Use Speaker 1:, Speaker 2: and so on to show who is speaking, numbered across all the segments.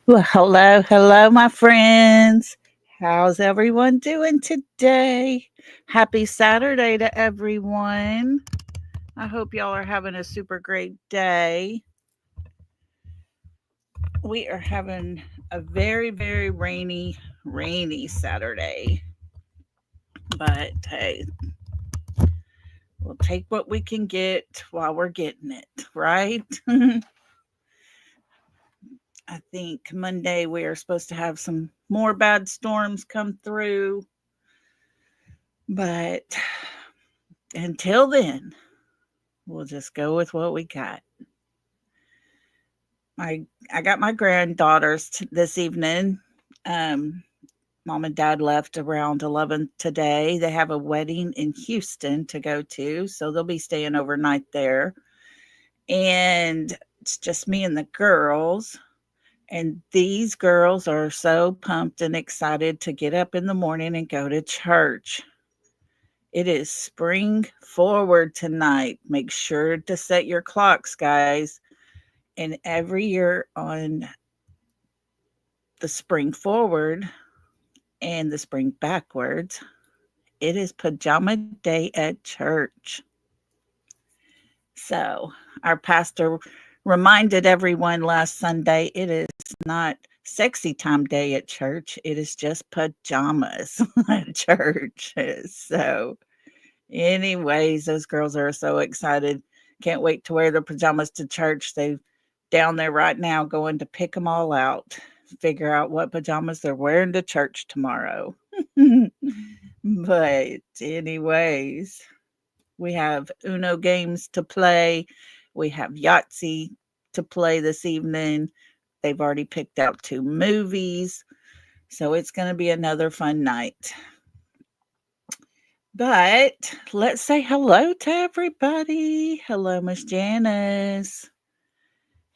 Speaker 1: Well, hello, my friends. How's everyone doing today? Happy Saturday to everyone. I hope y'all are having a super great day. We are having a very rainy Saturday. But hey, we'll take what we can get while we're getting it, right? I think Monday we are supposed to have some more bad storms come through. But until then, we'll just go with what we got. I I got my granddaughters this evening. Um, Mom and Dad left around 11 today. They have a wedding in Houston to go to, so they'll be staying overnight there. And it's just me and the girls. And these girls are so pumped and excited to get up in the morning and go to church. It is spring forward tonight. Make sure to set your clocks, guys. And every year on the spring forward and the spring backwards, it is pajama day at church. So, our pastor reminded everyone last Sunday it is not sexy time day at church, it is just pajamas at church. So, anyways, those girls are so excited. Can't wait to wear their pajamas to church. They down there right now going to pick them all out, figure out what pajamas they're wearing to church tomorrow. But anyways, we have Uno games to play. We have Yahtzee to play this evening. They've already picked out 2 movies. So it's going to be another fun night. But let's say hello to everybody. Hello, Miss Janice.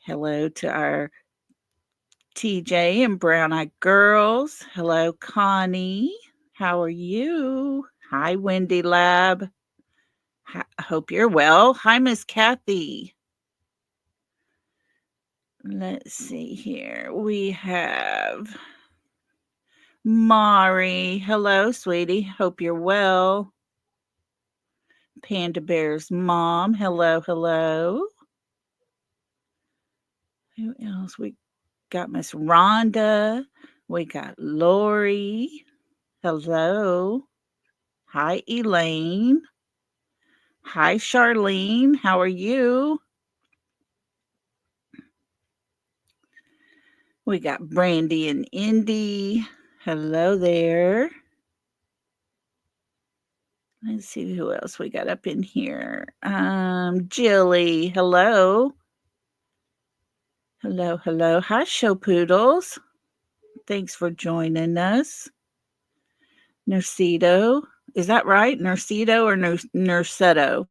Speaker 1: Hello to our TJ and Brown Eyed Girls. Hello, Connie. How are you? Hi, Wendy Lab. I hope you're well. Hi, Miss Kathy. Let's see here. We have Mari. Hello, sweetie. Hope you're well. Panda Bear's mom. Hello. Who else? We got Miss Rhonda. We got Lori. Hello. Hi, Elaine. Hi, Charlene. How are you? We got Brandy and Indy. Hello there. Let's see who else we got up in here. Jilly. Hello. Hello. Hi, show poodles. Thanks for joining us. Nercito. Is that right? Nercito or Nerceto?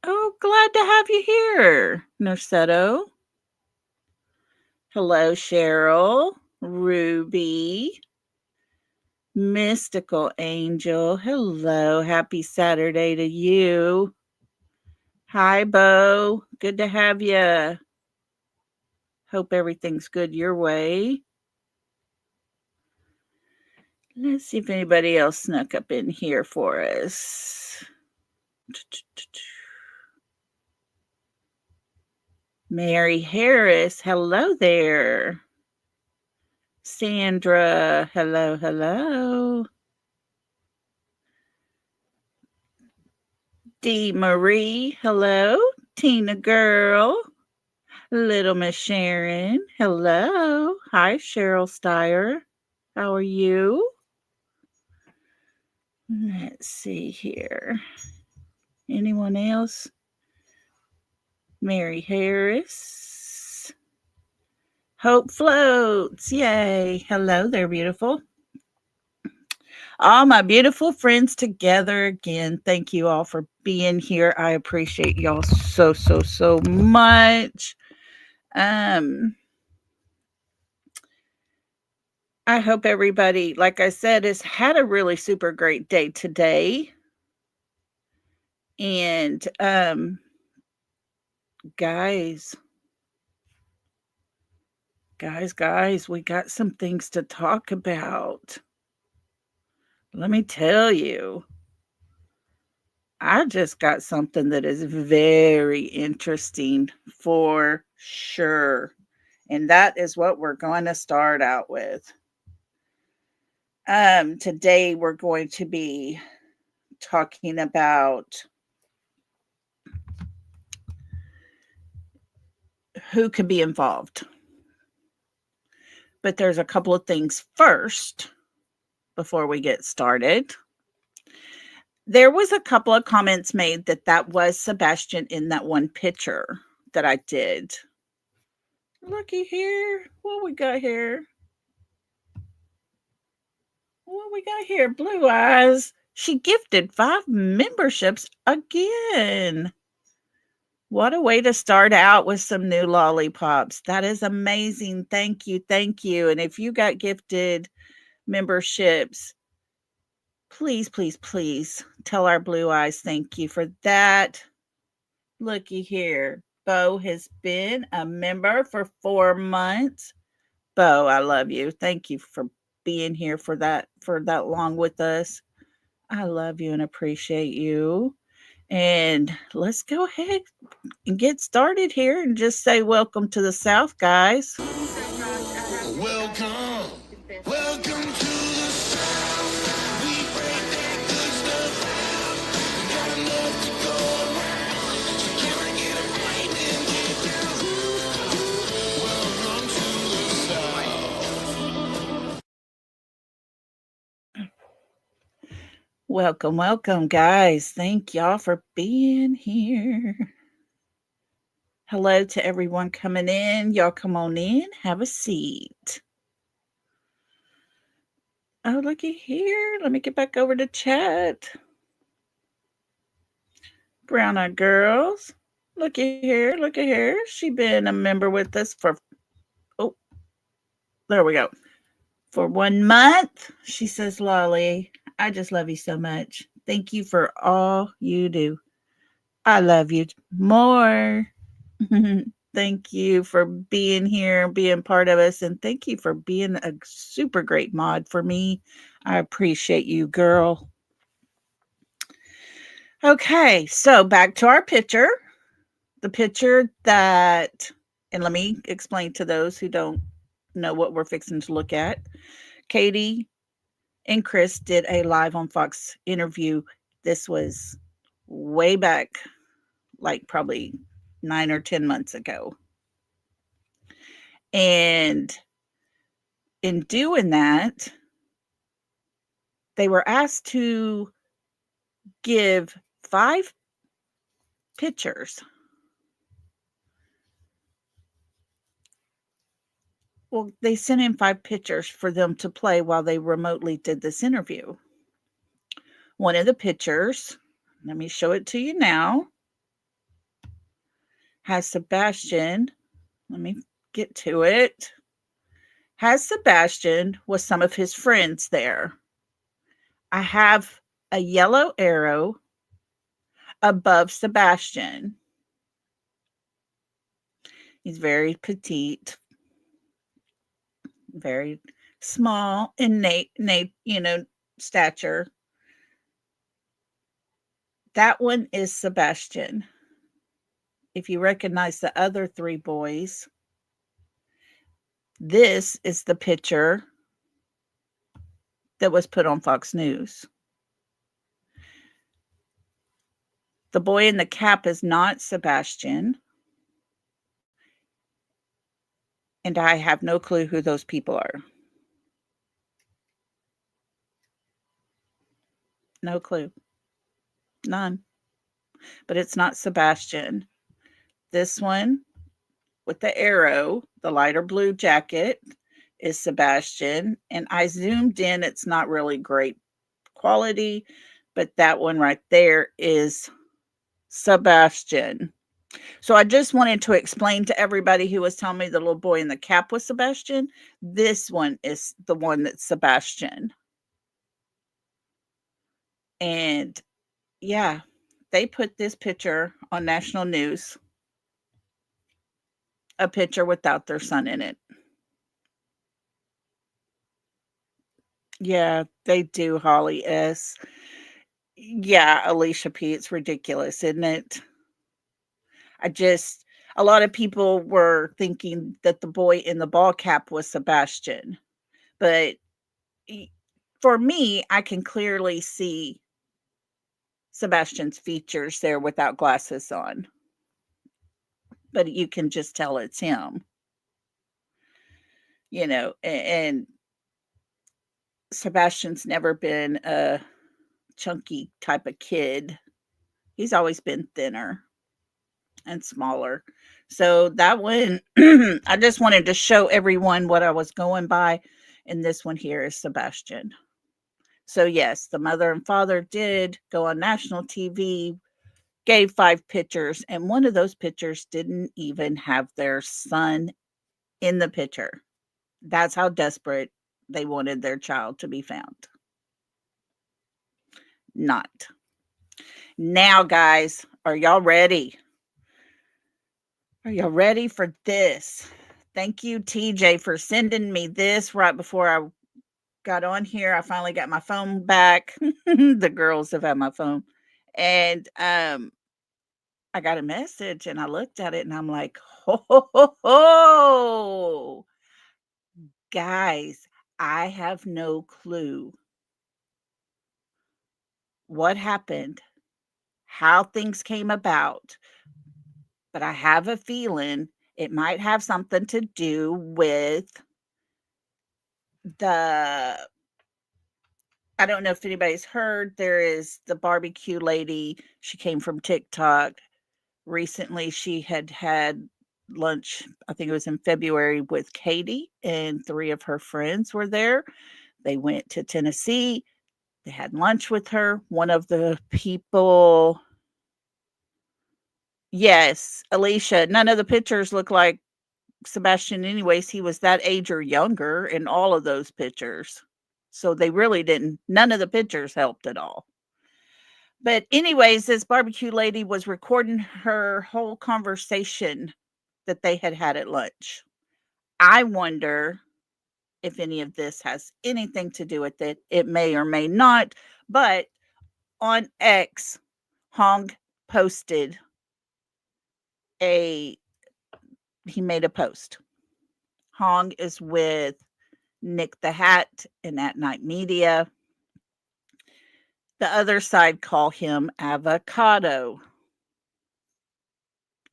Speaker 1: Oh, glad to have you here, Nerceto. Hello, Cheryl, Ruby, Mystical Angel. Hello, happy Saturday to you. Hi, Bo. Good to have you. Hope everything's good your way. Let's see if anybody else snuck up in here for us. Mary Harris, hello there. Sandra, hello. Dee Marie, hello. Tina Girl, Little Miss Sharon, hello. Hi, Cheryl Steyer. How are you? Let's see here. Anyone else? Mary Harris. Hope Floats. Yay. Hello there, beautiful. All my beautiful friends together again. Thank you all for being here. I appreciate y'all so much. I hope everybody, like I said, has had a really super great day today. And guys, Guys, we got some things to talk about. Let me tell you, I just got something that is very interesting for sure. And that is what we're going to start out with. Today we're going to be talking about who can be involved. But there's a couple of things first before we get started. There was a couple of comments made that was Sebastian in that one picture that I did. Looky here. What we got here? What we got here? Blue Eyes. She gifted 5 memberships again. What a way to start out with some new lollipops. That is amazing. Thank you. Thank you. And if you got gifted memberships, please, please, please tell our Blue Eyes thank you for that. Looky here. Bo has been a member for 4 months. Bo, I love you. Thank you for being here for that long with us. I love you and appreciate you. And let's go ahead and get started here and just say welcome to the South, guys. Welcome. Welcome to the South. We break that good stuff out. We got enough to go around. So can I get a break and get down? Welcome to the South. Welcome, guys. Thank y'all for being here. Hello to everyone coming in. Y'all come on in. Have a seat. Oh, looky here. Let me get back over to chat. Brown Eyed Girls. Looky here. Look at here. She been a member with us for, oh, there we go. For 1 month. She says, Lolly, I just love you so much. Thank you for all you do. I love you more. Thank you for being here, being part of us, and thank you for being a super great mod for me. I appreciate you, girl. Okay, so back to our picture. The picture that, and let me explain to those who don't know what we're fixing to look at. Katie and Chris did a live on Fox interview. This was way back, like probably 9 or 10 months ago. And in doing that, they were asked to give 5 pictures. Well, they sent in 5 pictures for them to play while they remotely did this interview. One of the pictures, let me show it to you now, has Sebastian. Let me get to it. Has Sebastian with some of his friends there. I have a yellow arrow above Sebastian. He's very petite, very small in stature. That one is Sebastian. If you recognize the other 3 boys, this is the picture that was put on Fox News. The boy in the cap is not Sebastian. And I have no clue who those people are. No clue. None. But it's not Sebastian. This one with the arrow, the lighter blue jacket, is Sebastian. And I zoomed in. It's not really great quality, but that one right there is Sebastian. So I just wanted to explain to everybody who was telling me the little boy in the cap was Sebastian. This one is the one that's Sebastian. And yeah, they put this picture on national news, a picture without their son in it. Yeah, they do, Holly S. Yeah, Alicia P. It's ridiculous, isn't it? I just a lot of people were thinking that the boy in the ball cap was Sebastian, but y- for me, I can clearly see Sebastian's features there without glasses on, but you can just tell it's him, and Sebastian's never been a chunky type of kid. He's always been thinner and smaller. So that one, I just wanted to show everyone what I was going by. And this one here is Sebastian. So, yes, the mother and father did go on national TV, gave 5 pictures, and one of those pictures didn't even have their son in the picture. That's how desperate they wanted their child to be found. Not. Now, guys, are y'all ready? Are y'all ready for this? Thank you, TJ, for sending me this right before I got on here. I finally got my phone back. The girls have had my phone. And I got a message and I looked at it and I'm like, ho, ho, ho, ho. Guys, I have no clue what happened, how things came about, but I have a feeling it might have something to do with the I don't know if anybody's heard, there is the barbecue lady. She came from TikTok. Recently, she had lunch, I think it was in February, with Katie, and 3 of her friends were there. They went to Tennessee. They had lunch with her. One of the people Yes, Alicia. None of the pictures look like Sebastian anyways. He was that age or younger in all of those pictures. So they really didn't none of the pictures helped at all. But anyways, this barbecue lady was recording her whole conversation that they had at lunch. I wonder if any of this has anything to do with it. It may or may not, but on X, Hong posted a he made a post. Hong is with Nick the Hat and At Night Media. The other side call him Avocado.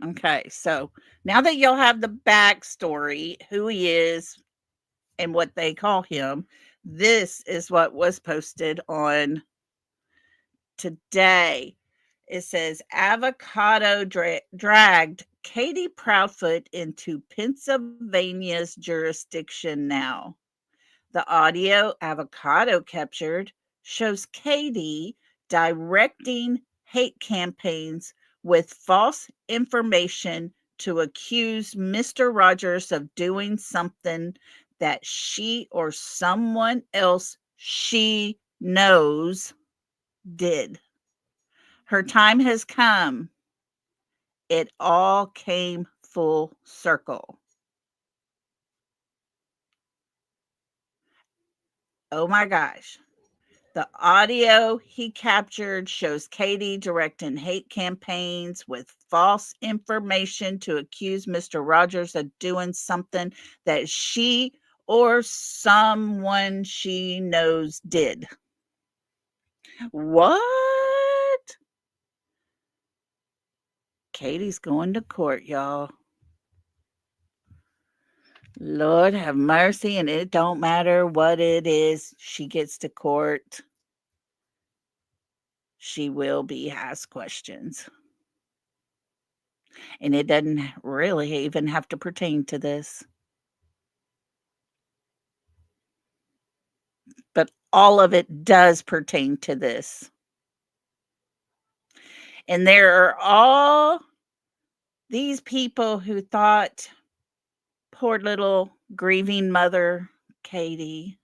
Speaker 1: Okay, so now that you'll have the backstory, who he is and what they call him, this is what was posted on today. It says Avocado dragged Katie Proudfoot into Pennsylvania's jurisdiction now. The audio Avocado captured shows Katie directing hate campaigns with false information to accuse Mr. Rogers of doing something that she or someone else she knows did. Her time has come. It all came full circle. Oh my gosh. The audio he captured shows Katie directing hate campaigns with false information to accuse Mr. Rogers of doing something that she or someone she knows did. What? Katie's going to court, y'all. Lord have mercy, and it don't matter what it is, she gets to court. She will be asked questions. And it doesn't really even have to pertain to this. But all of it does pertain to this. And there are all these people who thought poor little grieving mother Katie,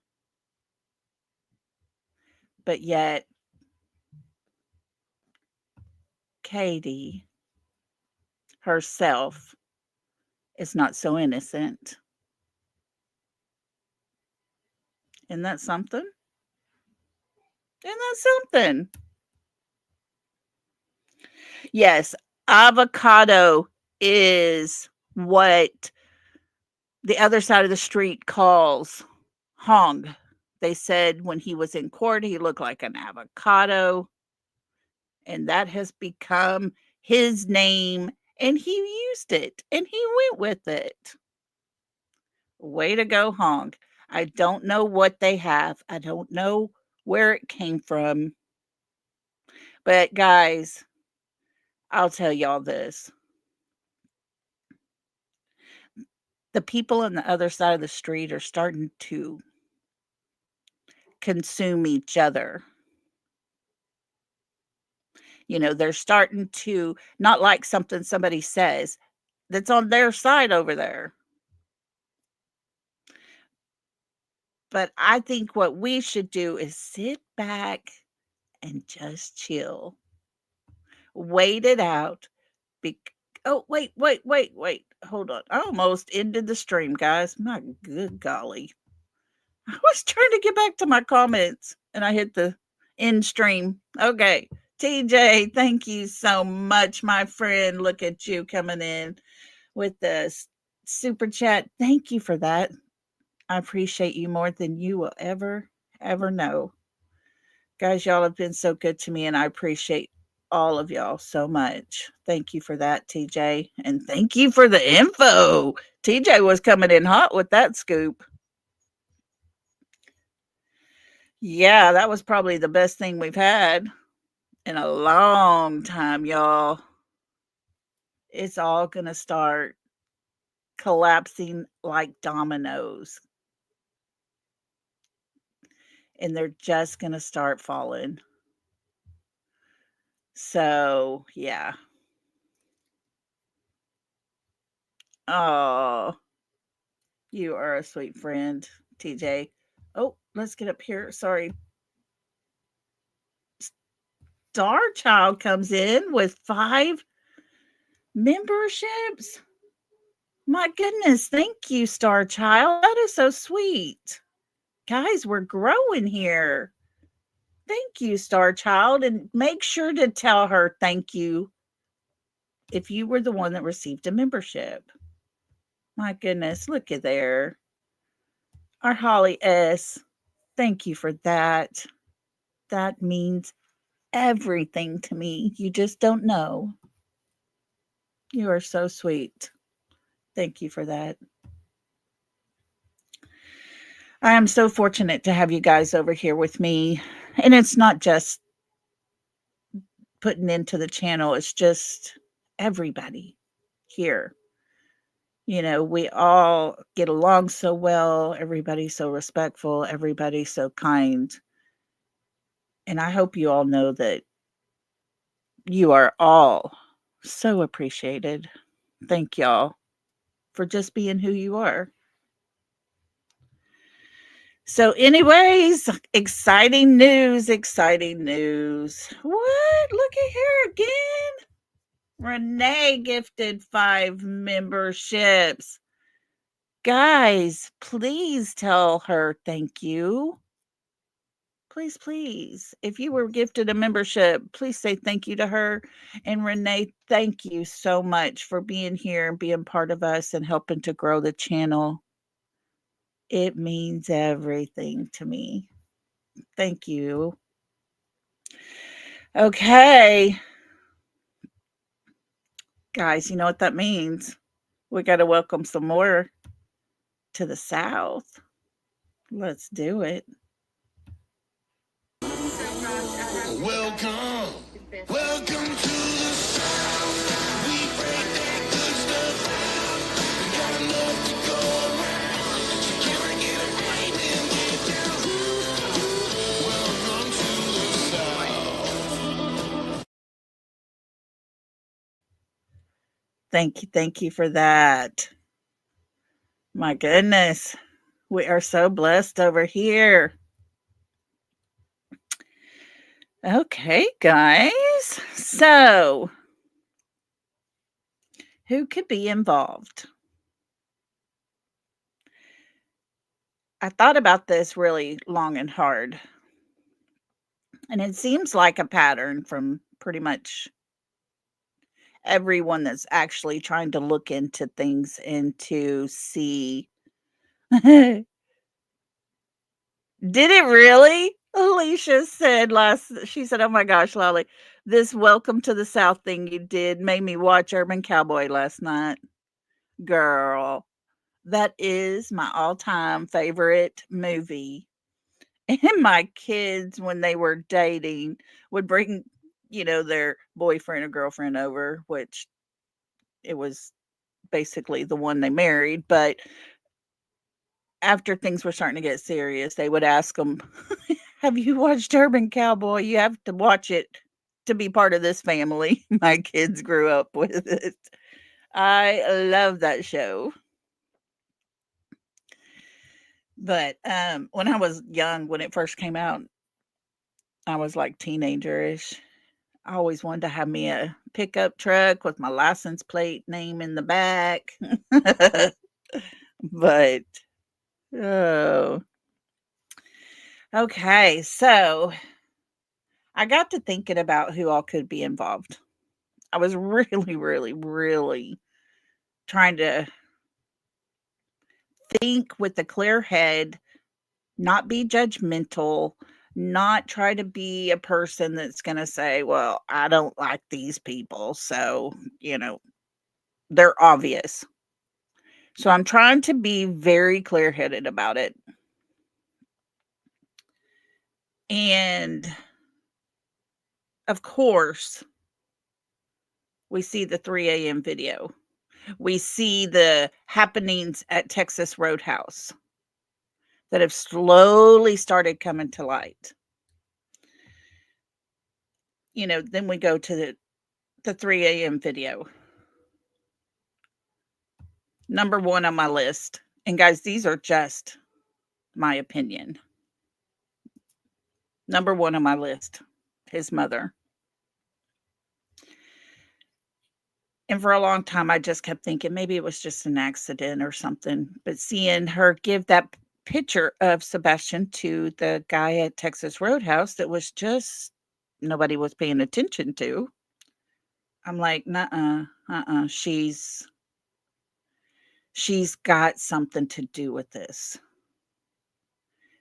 Speaker 1: but yet Katie herself is not so innocent. Isn't that something? Isn't that something? Yes, avocado is what the other side of the street calls Hong. They said when he was in court, he looked like an avocado, and that has become his name, and he used it and he went with it. Way to go, Hong. I don't know what they have. I don't know where it came from. But guys, I'll tell y'all this. The people on the other side of the street are starting to consume each other. They're starting to not like something somebody says that's on their side over there. But I think what we should do is sit back and just chill. Wait it out. Be- oh, wait, wait, wait, wait. Hold on. I almost ended the stream, guys. My good golly. I was trying to get back to my comments and I hit the end stream. Okay. TJ, thank you so much, my friend. Look at you coming in with the super chat. Thank you for that. I appreciate you more than you will ever know. Guys, y'all have been so good to me, and I appreciate all of y'all so much. Thank you for that, TJ. And thank you for the info. TJ was coming in hot with that scoop. Yeah, that was probably the best thing we've had in a long time, y'all. It's all going to start collapsing like dominoes. And they're just going to start falling. So, yeah. Oh, you are a sweet friend, TJ. Oh, let's get up here. Sorry. Star Child comes in with 5 memberships. My goodness. Thank you, Star Child. That is so sweet. Guys, we're growing here. Thank you, Star Child. And make sure to tell her thank you if you were the one that received a membership. My goodness. Look at there. Our Holly S. Thank you for that. That means everything to me. You just don't know. You are so sweet. Thank you for that. I am so fortunate to have you guys over here with me. And it's not just putting into the channel, it's just everybody here. We all get along so well. Everybody's so respectful. Everybody's so kind. And I hope you all know that you are all so appreciated. Thank y'all for just being who you are. So, anyways, exciting news, exciting news. What? Look at here again. Renee gifted 5 memberships. Guys, please tell her thank you. Please, please. If you were gifted a membership, please say thank you to her. And Renee, thank you so much for being here and being part of us and helping to grow the channel. It means everything to me. Thank you. Okay. Guys, you know what that means? We got to welcome some more to the South. Let's do it. Welcome. Welcome to the South. We break that good stuff out. We got enough to go around. So can I get a break and get down? Welcome to the South. Thank you for that. My goodness. We are so blessed over here. Okay, guys. So, who could be involved? I thought about this really long and hard. And it seems like a pattern from pretty much everyone that's actually trying to look into things and to see. Did it really? Alicia said she said, "Oh my gosh, Lolly, this Welcome to the South thing you did made me watch Urban Cowboy last night." Girl, that is my all-time favorite movie. And my kids, when they were dating, would bring, their boyfriend or girlfriend over, which it was basically the one they married. But after things were starting to get serious, they would ask them, "Have you watched Urban Cowboy? You have to watch it to be part of this family." My kids grew up with it. I love that show. But when I was young, when it first came out, I was like teenager-ish. I always wanted to have me a pickup truck with my license plate name in the back. But, oh, okay. So I got to thinking about who all could be involved. I was really, really, really trying to think with a clear head, not be judgmental, not try to be a person that's going to say, well, I don't like these people. So, they're obvious. So I'm trying to be very clear headed about it. And of course, we see the 3 a.m. video. We see the happenings at Texas Roadhouse that have slowly started coming to light. Then we go to the 3 a.m. video. Number one on my list. And guys, these are just my opinion. Number one on my list, his mother. And for a long time, I just kept thinking maybe it was just an accident or something. But seeing her give that picture of Sebastian to the guy at Texas Roadhouse that was just nobody was paying attention to. I'm like, nuh-uh, she's got something to do with this.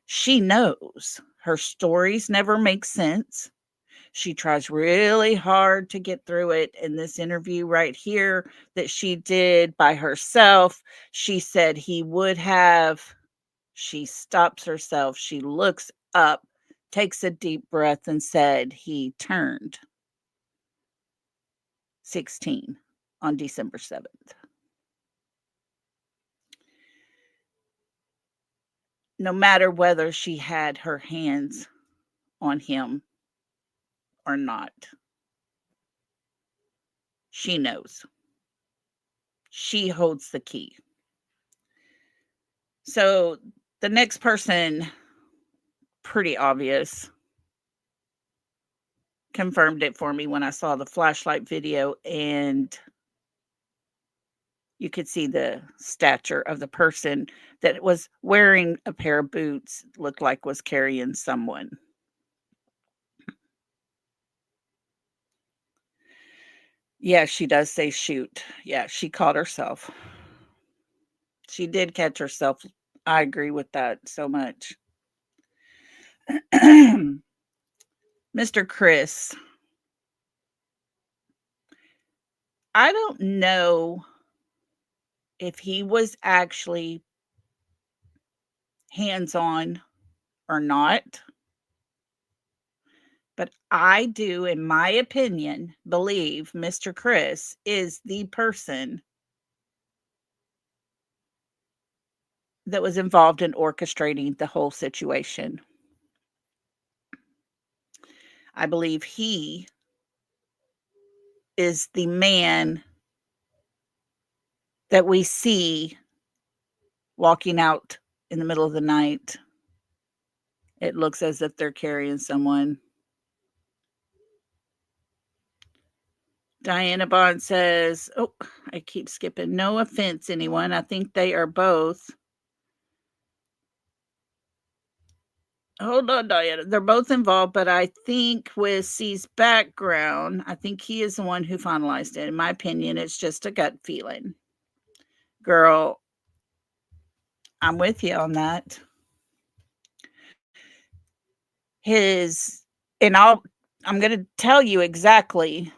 Speaker 1: She knows her stories never make sense. She tries really hard to get through it. In this interview right here that she did by herself, she said he would have. She stops herself. She looks up, takes a deep breath, and said he turned 16 on December 7th. No matter whether she had her hands on him or not, she knows. She holds the key. So the next person, pretty obvious, confirmed it for me when I saw the flashlight video, and you could see the stature of the person that was wearing a pair of boots, looked like was carrying someone. Yeah, she does say shoot. Yeah, she caught herself. She did catch herself. I agree with that so much. Mr. Chris, I don't know if he was actually hands-on or not, but I do, in my opinion, believe Mr. Chris is the person that was involved in orchestrating the whole situation. I believe he is the man that we see walking out in the middle of the night. It looks as if they're carrying someone. Diana Bond says, oh, I keep skipping. No offense, anyone. I think they are both Hold on, Diana. They're both involved, but I think with C's background, I think he is the one who finalized it. In my opinion, it's just a gut feeling. Girl, I'm with you on that. His and I'm going to tell you exactly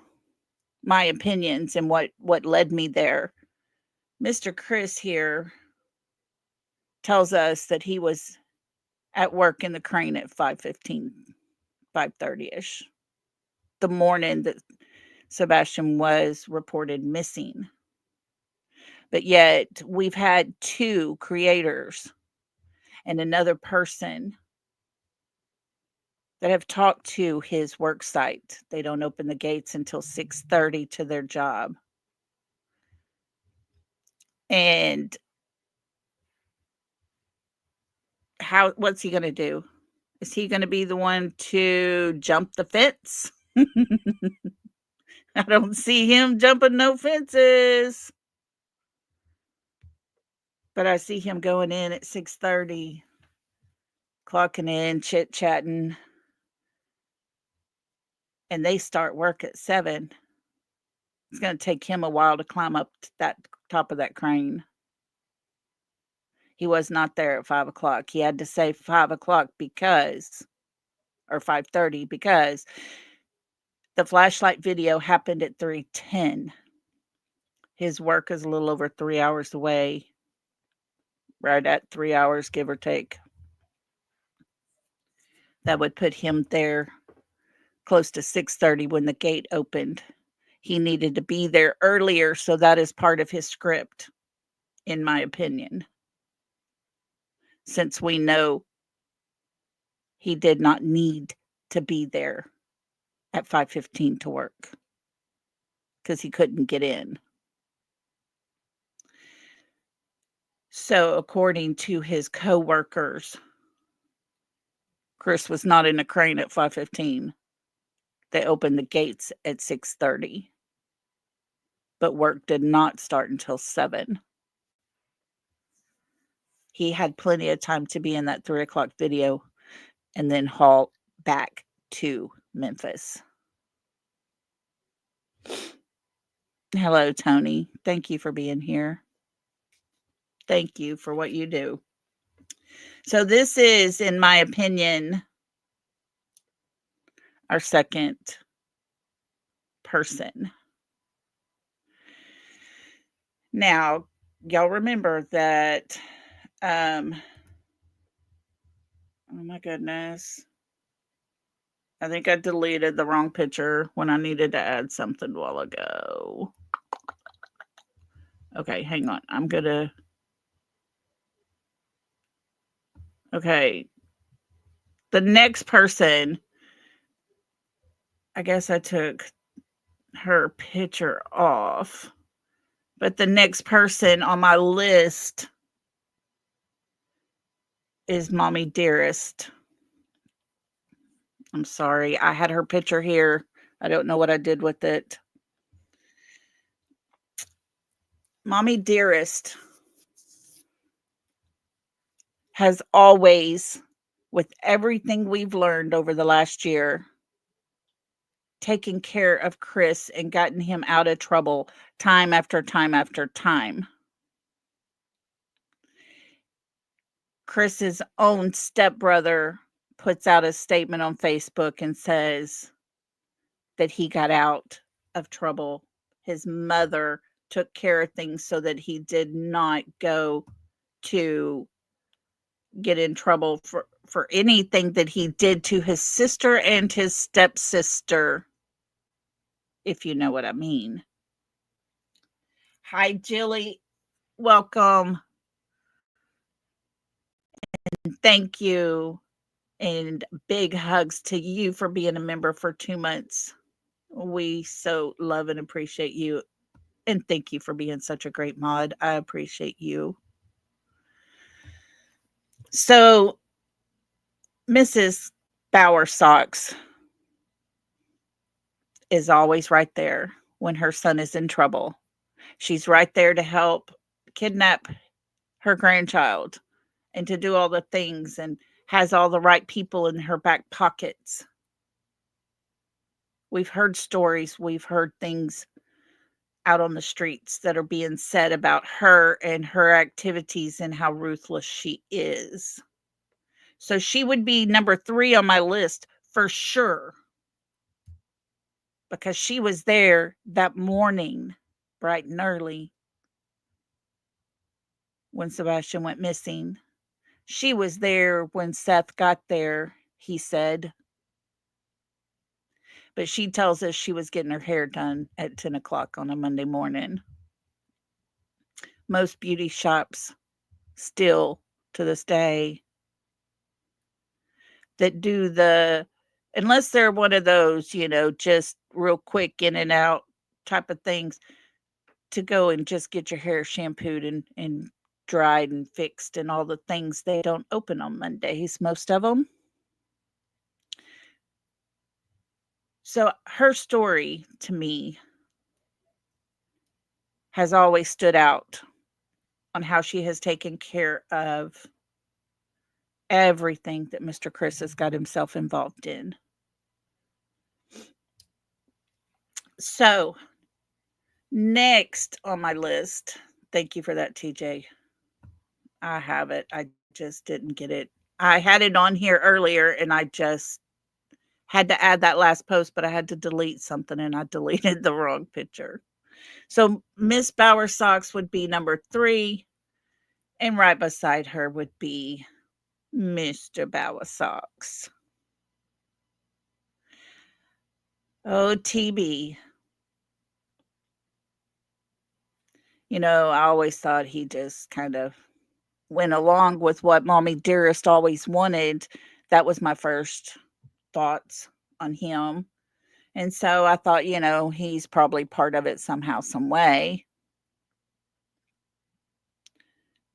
Speaker 1: my opinions and what led me there. Mr. Chris here tells us that he was at work in the crane at 5:15, 5:30ish, the morning that Sebastian was reported missing. But yet we've had two creators and another person that have talked to his work site. They don't open the gates until 6:30 to their job. And what's he going to do? Is he going to be the one to jump the fence? I don't see him jumping no fences. But I see him going in at 6:30, clocking in, chit-chatting, and they start work at 7. It's going to take him a while to climb up to that top of that crane. He was not there at 5:00. He had to say 5:00 because, or 5:30, because the flashlight video happened at 3:10. His work is a little over 3 hours away, right at 3 hours, give or take. That would put him there close to 6:30 when the gate opened. He needed to be there earlier, so that is part of his script, in my opinion. Since we know he did not need to be there at 5:15 to work because he couldn't get in. So according to his coworkers, Chris was not in the crane at 5:15. They opened the gates at 6:30. But work did not start until 7. He had plenty of time to be in that 3:00 video and then haul back to Memphis. Hello, Tony. Thank you for being here. Thank you for what you do. So this is, in my opinion, our second person. Now, y'all remember that, oh my goodness. I think I deleted the wrong picture when I needed to add something a while ago. Okay, hang on. I'm going to. Okay. The next person, I guess I took her picture off. But the next person on my list is Mommy Dearest. I'm sorry. I had her picture here. I don't know what I did with it. Mommy Dearest has always, with everything we've learned over the last year, taken care of Chris and gotten him out of trouble time after time after time. Chris's own stepbrother puts out a statement on Facebook and says that he got out of trouble. His mother took care of things so that he did not go to get in trouble for anything that he did to his sister and his stepsister, if you know what I mean. Hi, Jilly. Welcome. And thank you. And big hugs to you for being a member for 2 months. We so love and appreciate you. And thank you for being such a great mod. I appreciate you. So, Mrs. Bowersox is always right there when her son is in trouble. She's right there to help kidnap her grandchild and to do all the things and has all the right people in her back pockets. We've heard stories, we've heard things out on the streets that are being said about her and her activities and how ruthless she is. So she would be number 3 on my list for sure, because she was there that morning, bright and early, when Sebastian went missing. She was there when Seth got there, he said. But she tells us she was getting her hair done at 10 o'clock on a Monday morning. Most beauty shops still, to this day, that do unless they're one of those, just real quick in and out type of things, to go and just get your hair shampooed and dried and fixed and all the things, they don't open on Mondays, most of them. So her story to me has always stood out on how she has taken care of everything that Mr. Chris has got himself involved in. So, next on my list, thank you for that, TJ. I have it. I just didn't get it. I had it on here earlier and I just had to add that last post, but I had to delete something and I deleted the wrong picture. So, Miss Bowersox would be number 3, and right beside her would be Mr. Bowersox. Oh, TB. I always thought he just kind of went along with what Mommy Dearest always wanted. That was my first thoughts on him. And so I thought, he's probably part of it somehow, some way.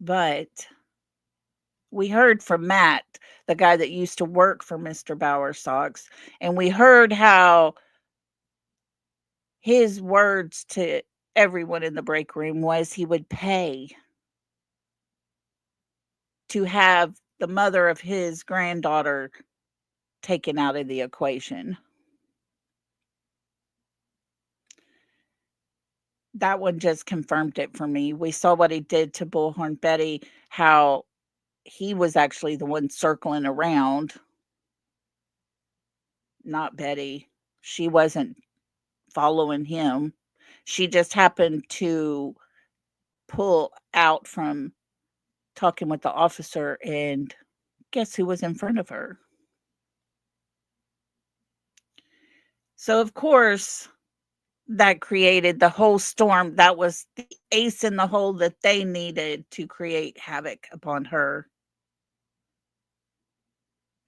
Speaker 1: But we heard from Matt, the guy that used to work for Mr. Bowersox, and we heard how his words to everyone in the break room was he would pay to have the mother of his granddaughter taken out of the equation. That one just confirmed it for me. We saw what he did to Bullhorn Betty, how he was actually the one circling around, not Betty. She wasn't following him. She just happened to pull out from talking with the officer, and guess who was in front of her? So, of course, that created the whole storm. That was the ace in the hole that they needed to create havoc upon her.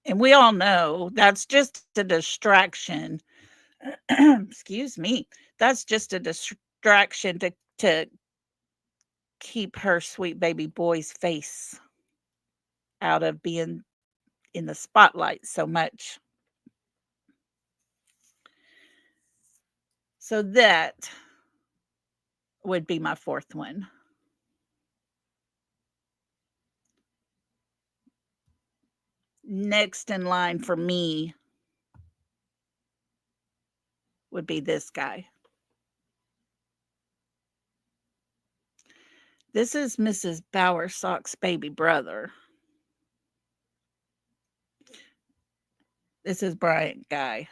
Speaker 1: And we all know that's just a distraction. Excuse me. That's just a distraction to keep her sweet baby boy's face out of being in the spotlight so much. So that would be my 4th one. Next in line for me would be this guy. This is Mrs. Bowersox's baby brother. This is Bryant Guy.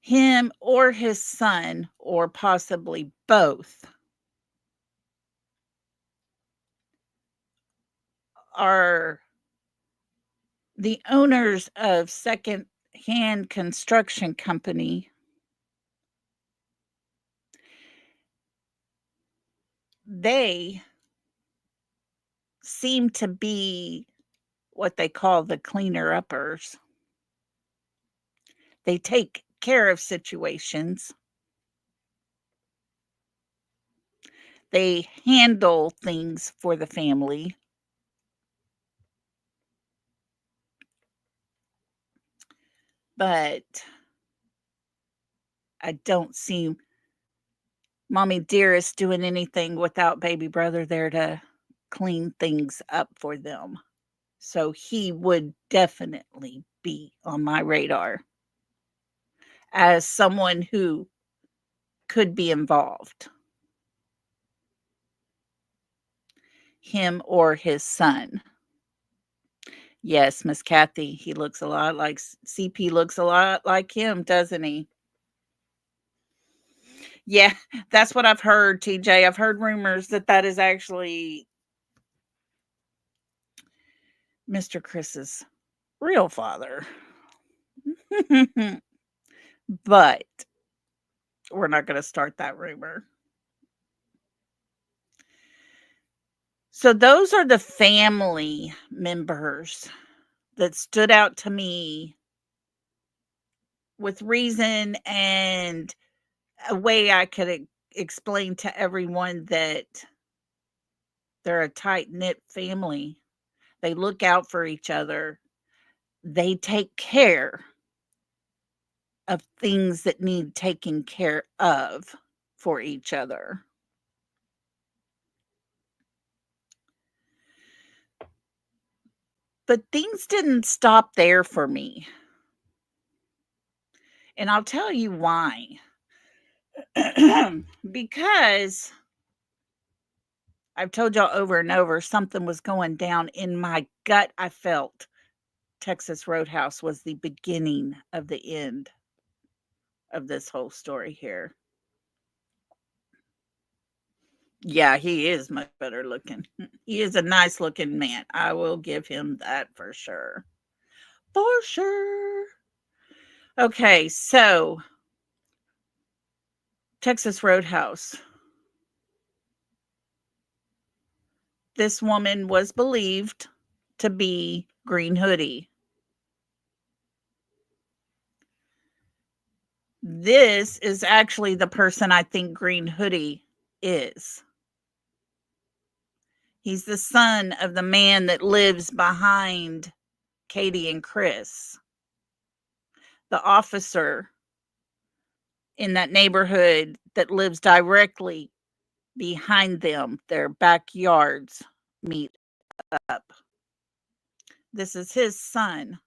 Speaker 1: Him or his son, or possibly both, are the owners of Second-Hand Construction Company. They seem to be what they call the cleaner-uppers. They take care of situations. They handle things for the family. But I don't see Mommy Dearest doing anything without baby brother there to clean things up for them. So he would definitely be on my radar as someone who could be involved. Him or his son. Yes, Miss Kathy, he looks a lot like CP looks a lot like him, doesn't he? Yeah, that's what I've heard, TJ. I've heard rumors that that is actually Mr. Chris's real father. But we're not going to start that rumor. So those are the family members that stood out to me with reason and a way I could explain to everyone that they're a tight-knit family. They look out for each other. They take care of things that need taken care of for each other. But things didn't stop there for me. And I'll tell you why. Because I've told y'all over and over something was going down in my gut. I felt Texas Roadhouse was the beginning of the end of this whole story here. Yeah, he is much better looking. He is a nice looking man. I will give him that for sure. For sure. Okay, so Texas Roadhouse. This woman was believed to be Green Hoodie. This is actually the person I think Green Hoodie is. He's the son of the man that lives behind Katie and Chris. The officer in that neighborhood that lives directly behind them, their backyards meet up. This is his son.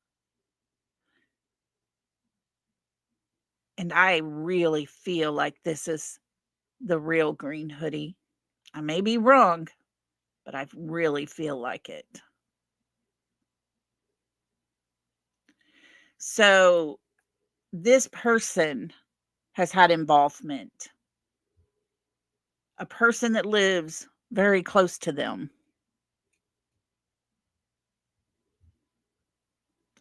Speaker 1: And I really feel like this is the real Green Hoodie. I may be wrong, but I really feel like it. So this person has had involvement. A person that lives very close to them.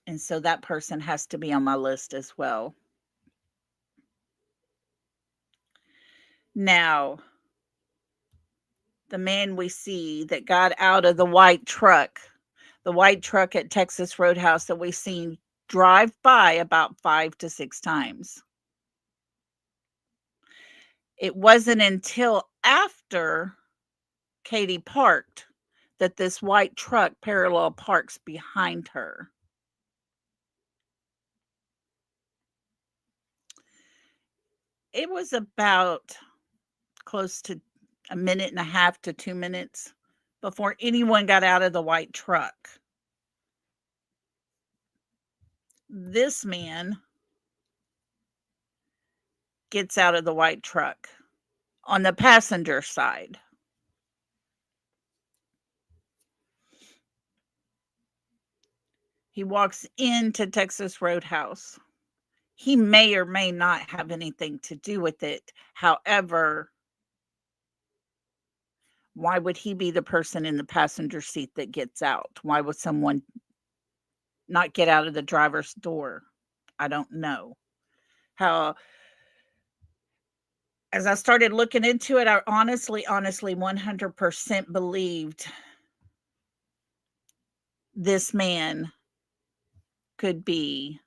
Speaker 1: And so that person has to be on my list as well. Now, the man we see that got out of the white truck at Texas Roadhouse that we've seen drive by about 5 to 6 times. It wasn't until after Katie parked that this white truck parallel parks behind her. It was about close to a minute and a half to 2 minutes before anyone got out of the white truck. This man gets out of the white truck on the passenger side. He walks into Texas Roadhouse. He may or may not have anything to do with it. However, why would he be the person in the passenger seat that gets out? Why would someone not get out of the driver's door? I don't know. How, as I started looking into it, I honestly 100% believed this man could be,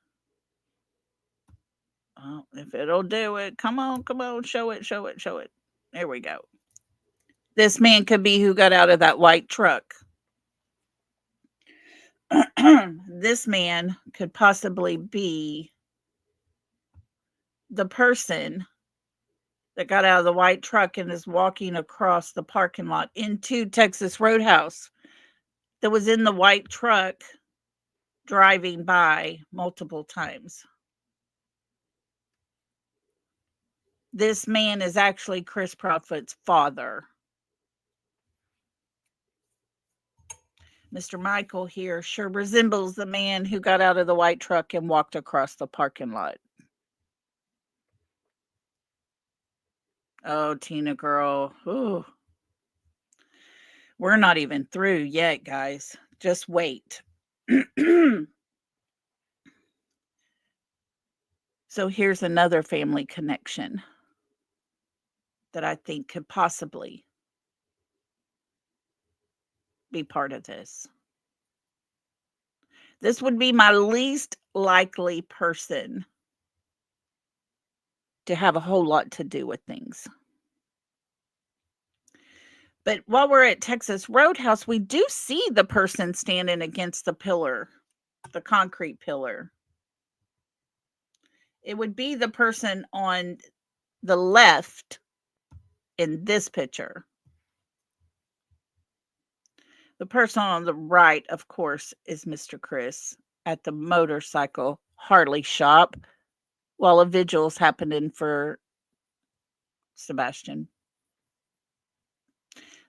Speaker 1: oh, if it'll do it, come on, show it. There we go. This man could be who got out of that white truck. This man could possibly be the person that got out of the white truck and is walking across the parking lot into Texas Roadhouse, that was in the white truck driving by multiple times. This man is actually Chris Profit's father. Mr. Michael here sure resembles the man who got out of the white truck and walked across the parking lot. Oh, Tina girl. Ooh. We're not even through yet, guys. Just wait. So here's another family connection that I think could possibly be part of this. This would be my least likely person to have a whole lot to do with things. But while we're at Texas Roadhouse, we do see the person standing against the pillar, the concrete pillar. It would be the person on the left in this picture. The person on the right, of course, is Mr. Chris at the motorcycle Harley shop while a vigil's happening for Sebastian.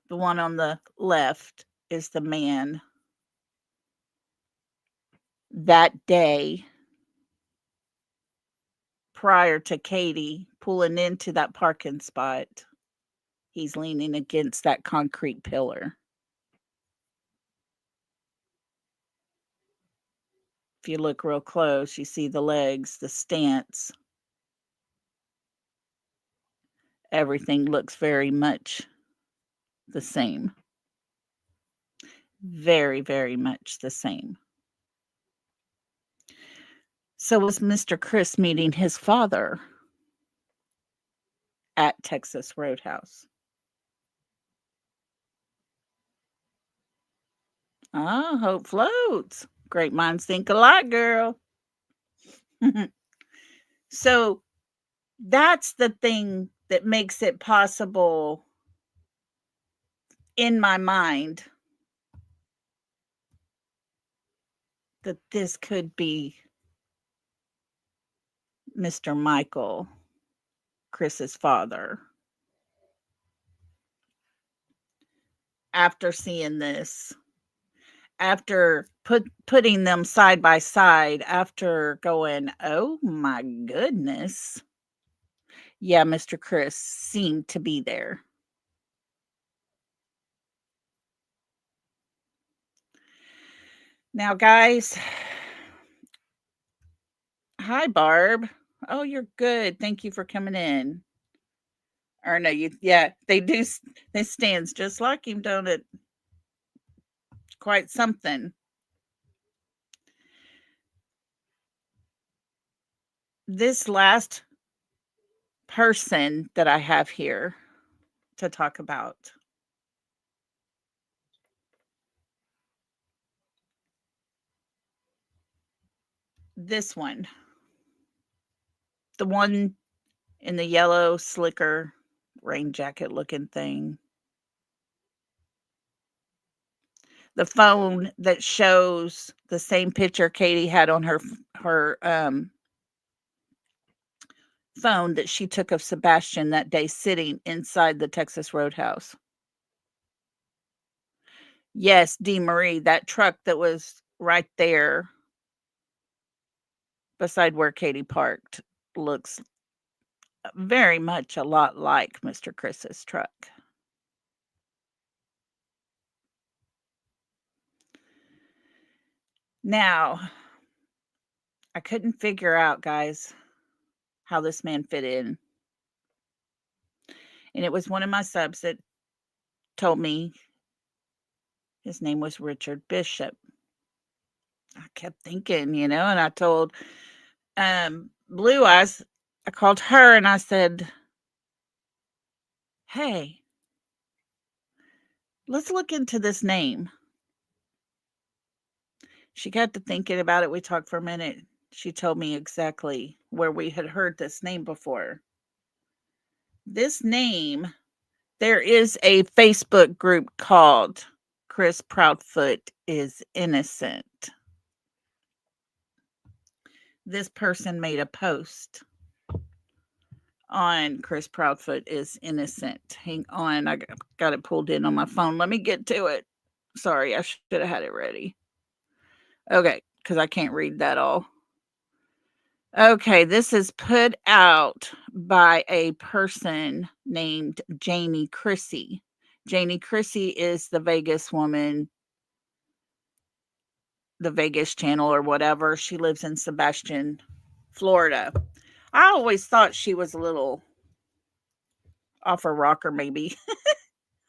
Speaker 1: The one on the left is the man that day prior to Katie pulling into that parking spot. He's leaning against that concrete pillar. If you look real close, you see the legs, the stance. Everything looks very much the same. Very, very much the same. So was Mr. Chris meeting his father at Texas Roadhouse? Ah, hope floats. Great minds think alike, girl. So that's the thing that makes it possible in my mind that this could be Mr. Michael, Chris's father. After seeing this, after putting them side by side, after going, oh my goodness. Yeah, Mr. Chris seemed to be there. Now, guys, hi, Barb. Oh, you're good. Thank you for coming in. Or no, yeah, they do. This stands just like him, don't it? Quite something. This last person that I have here to talk about. This one. The one in the yellow slicker rain jacket looking thing. The phone that shows the same picture Katie had on her phone that she took of Sebastian that day sitting inside the Texas Roadhouse. Yes, Dee Marie, that truck that was right there beside where Katie parked looks very much a lot like Mr. Chris's truck. Now, I couldn't figure out, guys, how this man fit in. And it was one of my subs that told me his name was Richard Bishop. I kept thinking, and I told Blue Eyes, I called her and I said, hey, let's look into this name. She got to thinking about it. We talked for a minute. She told me exactly where we had heard this name before. This name, there is a Facebook group called Chris Proudfoot is Innocent. This person made a post on Chris Proudfoot is Innocent. Hang on, I got it pulled in on my phone. Let me get to it. Sorry, I should have had it ready. Okay, because I can't read that all. Okay, this is put out by a person named Janie Chrissy. Janie Chrissy is the Vegas woman, the Vegas channel or whatever. She lives in Sebastian, Florida. I always thought she was a little off her rocker, maybe.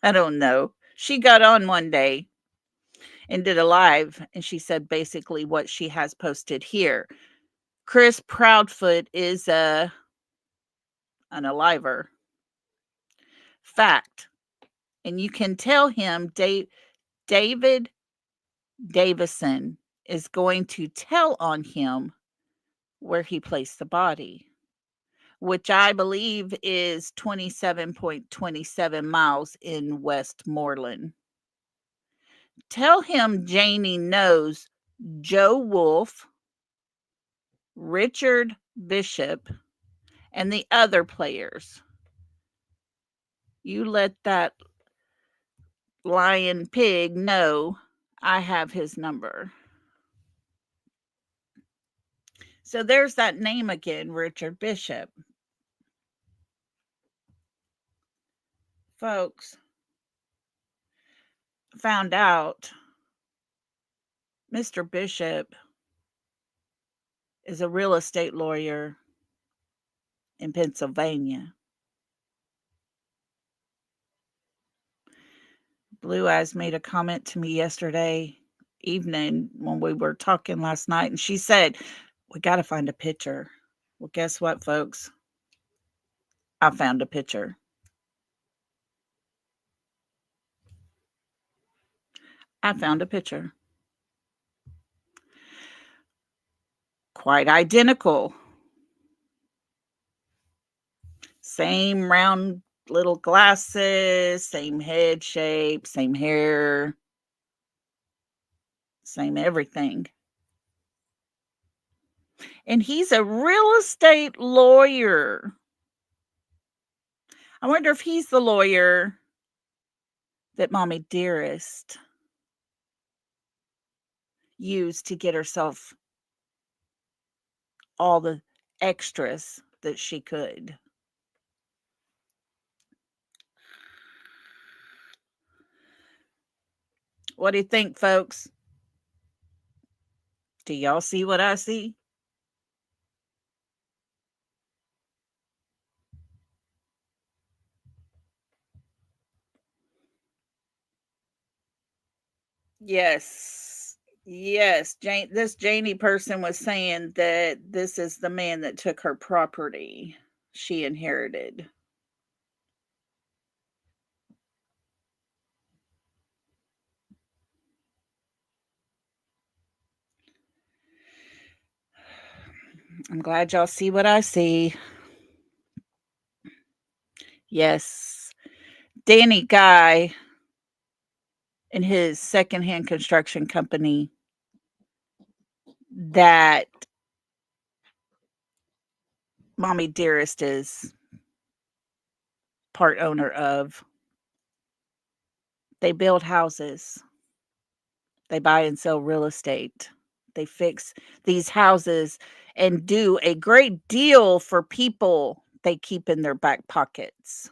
Speaker 1: I don't know. She got on one day and did a live, and she said basically what she has posted here. Chris Proudfoot is an aliver. Fact. And you can tell him David Davison is going to tell on him where he placed the body, which I believe is 27.27 miles in Westmoreland. Tell him Janie knows Joe Wolf, Richard Bishop, and the other players. You let that lying pig know I have his number. So there's that name again, Richard Bishop. Folks, found out Mr. Bishop is a real estate lawyer in Pennsylvania. Blue Eyes made a comment to me yesterday evening when we were talking last night, and she said, we got to find a picture. Well, guess what, folks? I found a picture. I found a picture. Quite identical. Same round little glasses, same head shape, same hair, same everything. And he's a real estate lawyer. I wonder if he's the lawyer that Mommy Dearest used to get herself all the extras that she could. What do you think, folks? Do y'all see what I see? Yes. Yes. This Janie person was saying that this is the man that took her property she inherited. I'm glad y'all see what I see. Yes. Danny Guy and his secondhand construction company that Mommy Dearest is part owner of. They build houses. They buy and sell real estate. They fix these houses and do a great deal for people they keep in their back pockets.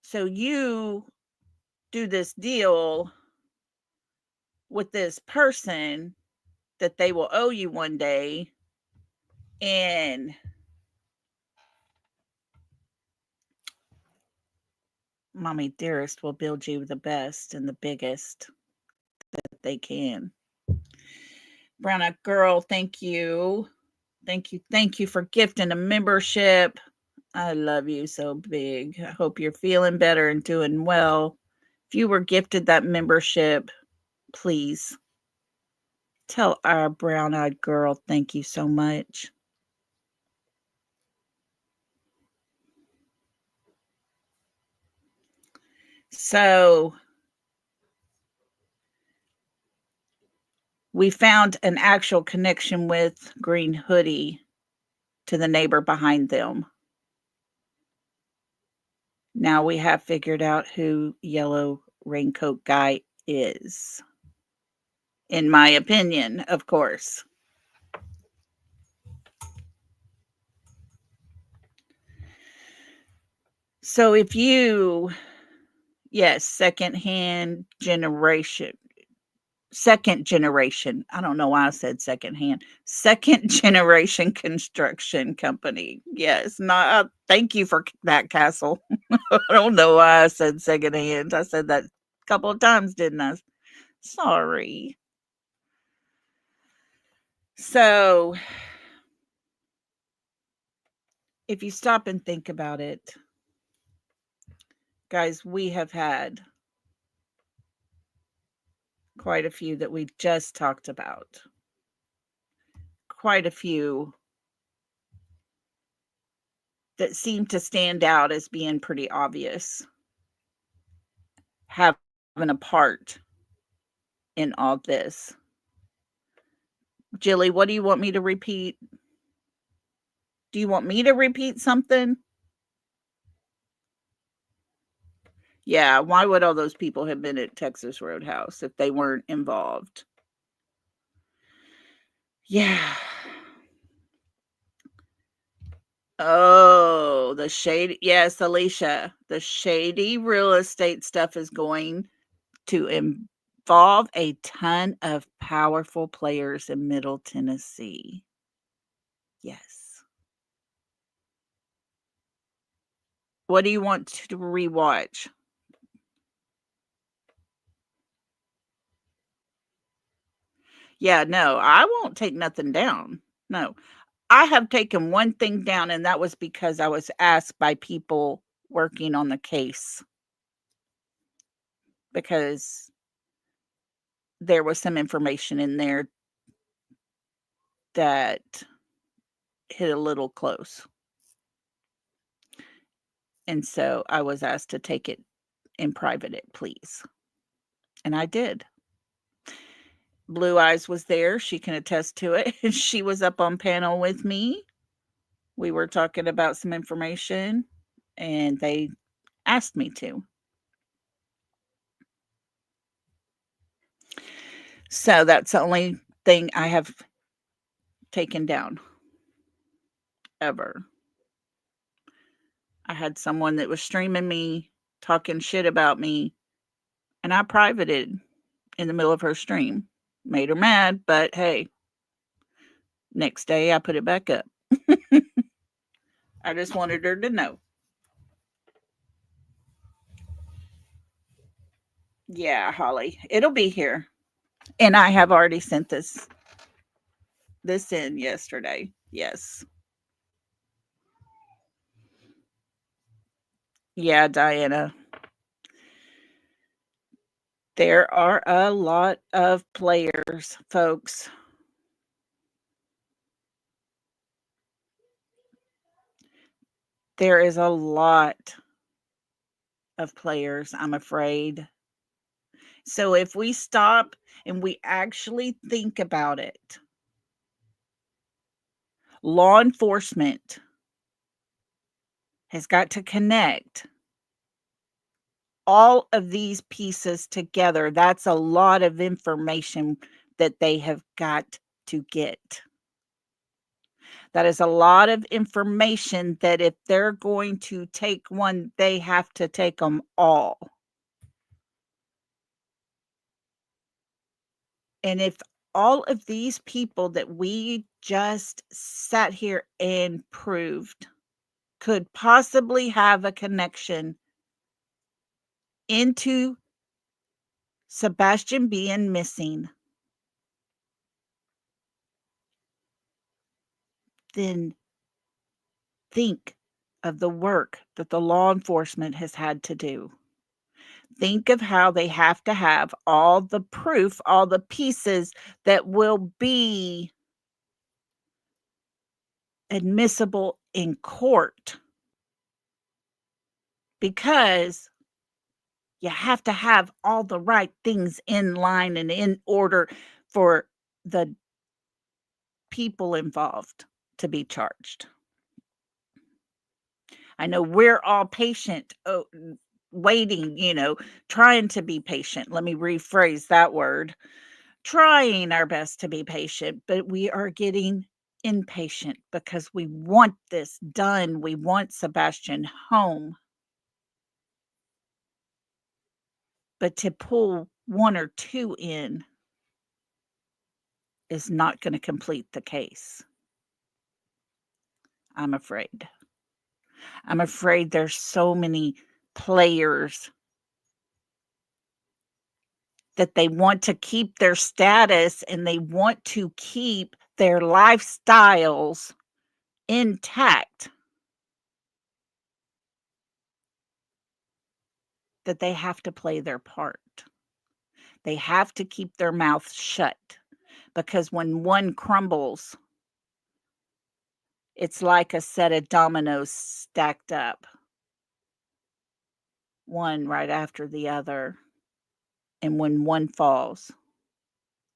Speaker 1: So you do this deal with this person that they will owe you one day, and Mommy Dearest will build you the best and the biggest that they can. Brown Eyed Girl, thank you. Thank you for gifting a membership. I love you so big. I hope you're feeling better and doing well. If you were gifted that membership, please tell our Brown Eyed Girl thank you so much. So we found an actual connection with Green Hoodie to the neighbor behind them. Now we have figured out who Yellow Raincoat Guy is. In my opinion, of course. So if you, yes, second generation. I don't know why I said secondhand. Second generation construction company. Yes, not. Thank you for that, Castle. I don't know why I said secondhand. I said that a couple of times, didn't I? Sorry. So, if you stop and think about it, guys, we have had quite a few that we just talked about. Quite a few that seem to stand out as being pretty obvious, having a part in all this. Jilly, what do you want me to repeat? Do you want me to repeat something? Yeah, why would all those people have been at Texas Roadhouse if they weren't involved? Yeah. Oh, the shady. Yes, Alicia. The shady real estate stuff is going to involve a ton of powerful players in Middle Tennessee. Yes. What do you want to rewatch? Yeah, no, I won't take nothing down. No. I have taken one thing down, and that was because I was asked by people working on the case because there was some information in there that hit a little close. And so I was asked to take it in private, it please. And I did. Blue Eyes was there. She can attest to it. She was up on panel with me. We were talking about some information, and they asked me to. So that's the only thing I have taken down ever. I had someone that was streaming me, talking shit about me, and I privated in the middle of her stream. Made her mad, but hey, next day I put it back up. I just wanted her to know. Yeah, Holly, it'll be here. And I have already sent this in yesterday. Yes. Yeah, Diana. There are a lot of players, folks. There is a lot of players, I'm afraid. So if we stop and we actually think about it, law enforcement has got to connect all of these pieces together. That's a lot of information that they have got to get. That is a lot of information that if they're going to take one, they have to take them all. And if all of these people that we just sat here and proved could possibly have a connection into Sebastian being missing, then think of the work that the law enforcement has had to do. Think of how they have to have all the proof, all the pieces that will be admissible in court. Because You have to have all the right things in line and in order for the people involved to be charged. I know we're all patient, waiting, trying to be patient. Let me rephrase that word. Trying our best to be patient, but we are getting impatient because we want this done. We want Sebastian home. But to pull one or two in is not going to complete the case. I'm afraid. I'm afraid there's so many players that they want to keep their status and they want to keep their lifestyles intact, that they have to play their part. They have to keep their mouth shut because when one crumbles, it's like a set of dominoes stacked up, one right after the other. And when one falls,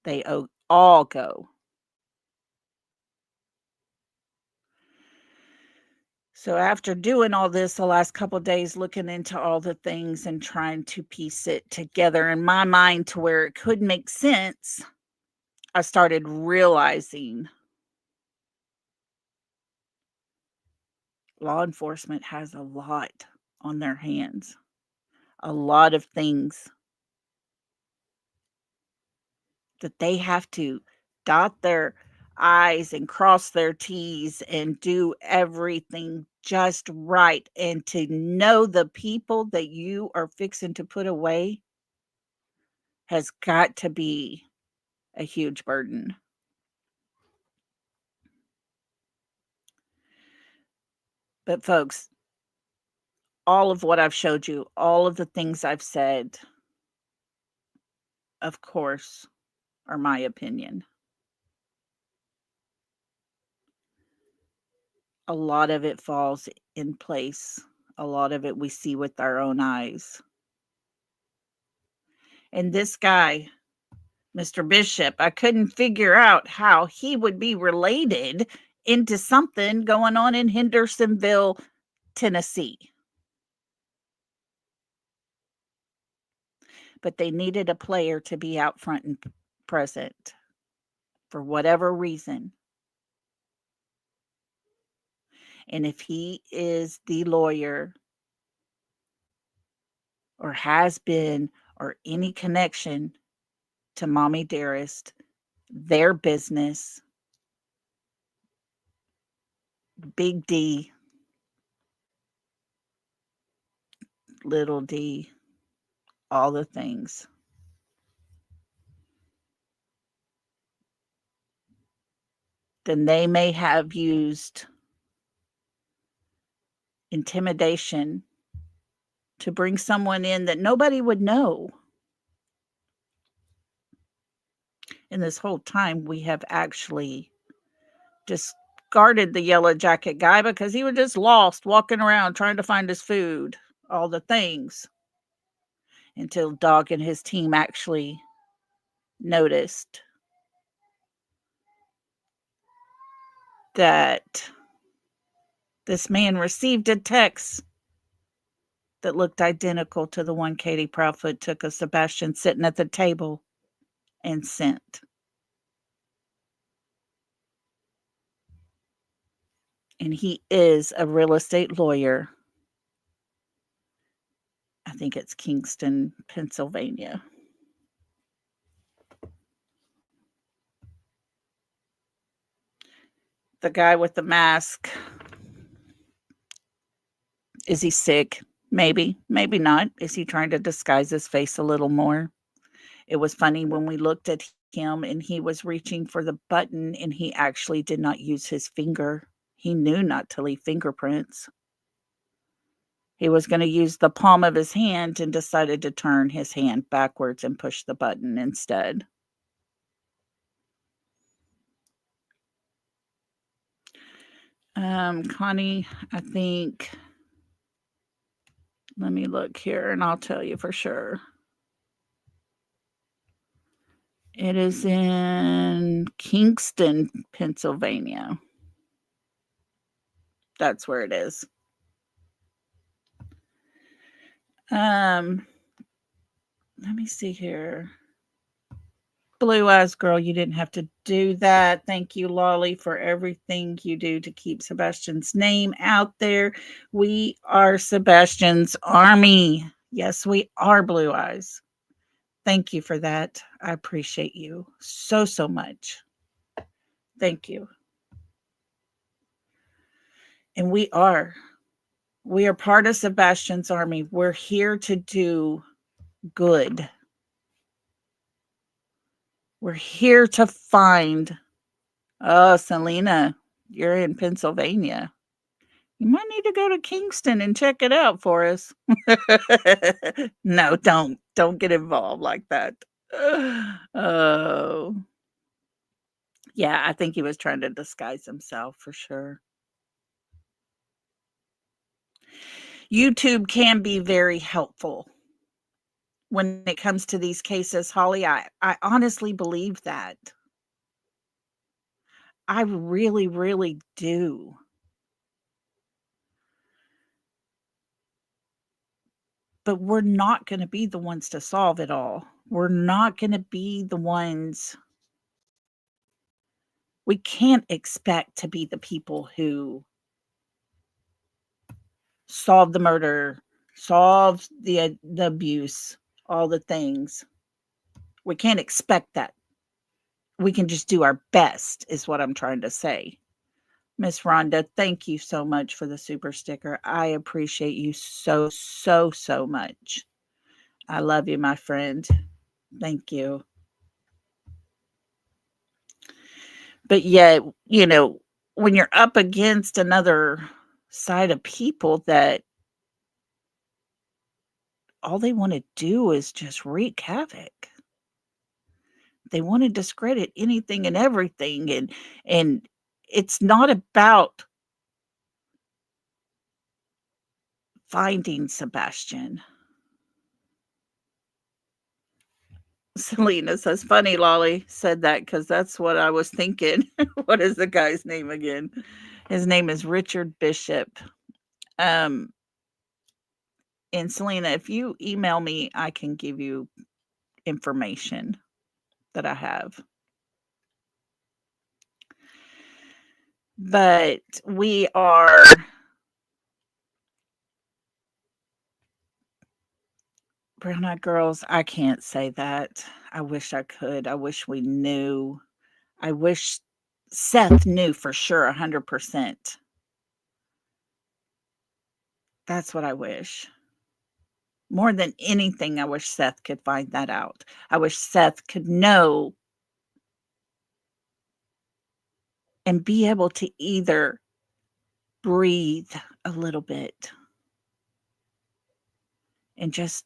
Speaker 1: they all go. So after doing all this the last couple of days, looking into all the things and trying to piece it together in my mind to where it could make sense, I started realizing law enforcement has a lot on their hands, a lot of things that they have to dot their I's and cross their T's and do everything just right. And to know the people that you are fixing to put away has got to be a huge burden. But folks, all of what I've showed you, all of the things I've said, of course, are my opinion. A lot of it falls in place. A lot of it we see with our own eyes. And this guy, Mr. Bishop, I couldn't figure out how he would be related into something going on in Hendersonville, Tennessee. But they needed a player to be out front and present for whatever reason. And if he is the lawyer or has been or any connection to Mommy Dearest, their business, Big D, Little D, all the things, then they may have used intimidation to bring someone in that nobody would know. And this whole time, we have actually discarded the yellow jacket guy because he was just lost walking around trying to find his food, all the things, until Dog and his team actually noticed that this man received a text that looked identical to the one Katie Proudfoot took of Sebastian sitting at the table and sent. And he is a real estate lawyer. I think it's Kingston, Pennsylvania. The guy with the mask, is he sick? Maybe, maybe not. Is he trying to disguise his face a little more? It was funny when we looked at him and he was reaching for the button and he actually did not use his finger. He knew not to leave fingerprints. He was going to use the palm of his hand and decided to turn his hand backwards and push the button instead. Connie, I think Let me look here and I'll tell you for sure. It is in Kingston, Pennsylvania. That's where it is. Let me see here. Blue Eyes Girl, you didn't have to do that. Thank you, Lolly, for everything you do to keep Sebastian's name out there. We are Sebastian's army. Yes, we are Blue Eyes. Thank you for that. I appreciate you so, so much. Thank you. And we are part of Sebastian's army. We're here to do good. We're here to find. Oh, Selena, you're in Pennsylvania. You might need to go to Kingston and check it out for us. No, don't get involved like that. Oh, yeah, I think he was trying to disguise himself for sure. YouTube can be very helpful when it comes to these cases, Holly. I honestly believe that. I really, really do. But we're not going to be the ones to solve it all. We're not going to be the ones. We can't expect to be the people who solve the murder, solve the abuse, all the things. We can't expect that. We can just do our best, is what I'm trying to say. Miss Rhonda, thank you so much for the super sticker. I appreciate you so, so, so much. I love you, my friend. Thank you. But yet, when you're up against another side of people that all they want to do is just wreak havoc. They want to discredit anything and everything, and it's not about finding Sebastian. Selena says, funny Lolly said that because that's what I was thinking. What is the guy's name again? His name is Richard Bishop. And Selena, if you email me, I can give you information that I have. But we are Brown Eyed Girls. I can't say that. I wish I could. I wish we knew. I wish Seth knew for sure 100%. That's what I wish. More than anything, I wish Seth could find that out. I wish Seth could know and be able to either breathe a little bit and just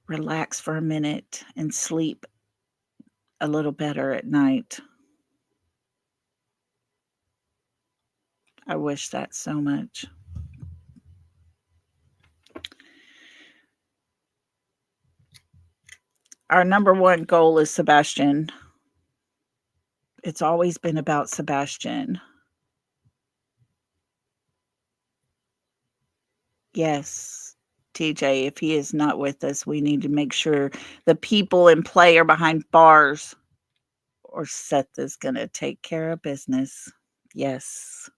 Speaker 1: relax for a minute and sleep a little better at night. I wish that so much. Our number one goal is Sebastian. It's always been about Sebastian. Yes, TJ, if he is not with us, we need to make sure the people in play are behind bars, or Seth is going to take care of business. Yes.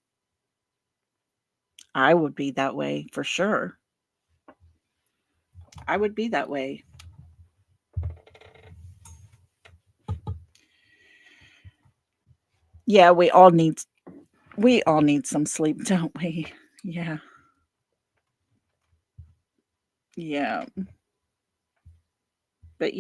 Speaker 1: I would be that way for sure. I would be that way. Yeah, we all need some sleep, don't we? Yeah. Yeah. But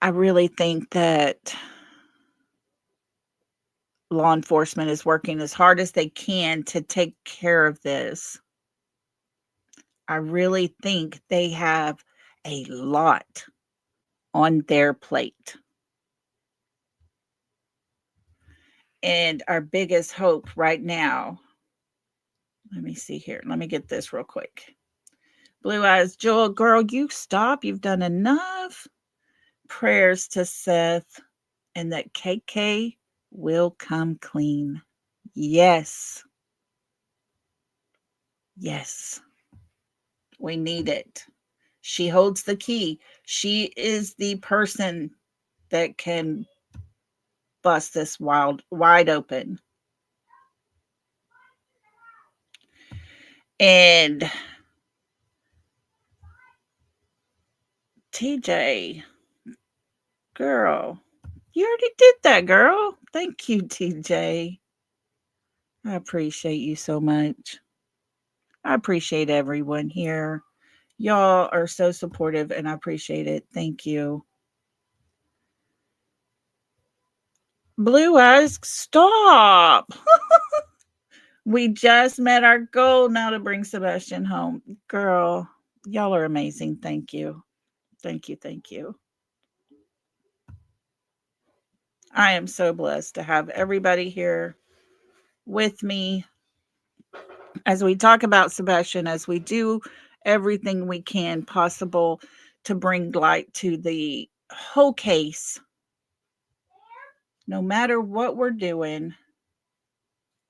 Speaker 1: I really think that law enforcement is working as hard as they can to take care of this. I really think they have a lot on their plate. And our biggest hope right now, let me see here. Let me get this real quick. Blue Eyes Joel, girl, you stop. You've done enough. Prayers to Seth and that KK will come clean. Yes. Yes. We need it. She holds the key. She is the person that can bust this wide open. And TJ, girl, you already did that, girl. Thank you, TJ. I appreciate you so much. I appreciate everyone here. Y'all are so supportive and I appreciate it. Thank you. Blue Eyes, stop. We just met our goal now to bring Sebastian home. Girl, y'all are amazing. Thank you. Thank you. Thank you. I am so blessed to have everybody here with me as we talk about Sebastian, as we do everything we can possible to bring light to the whole case. No matter what we're doing,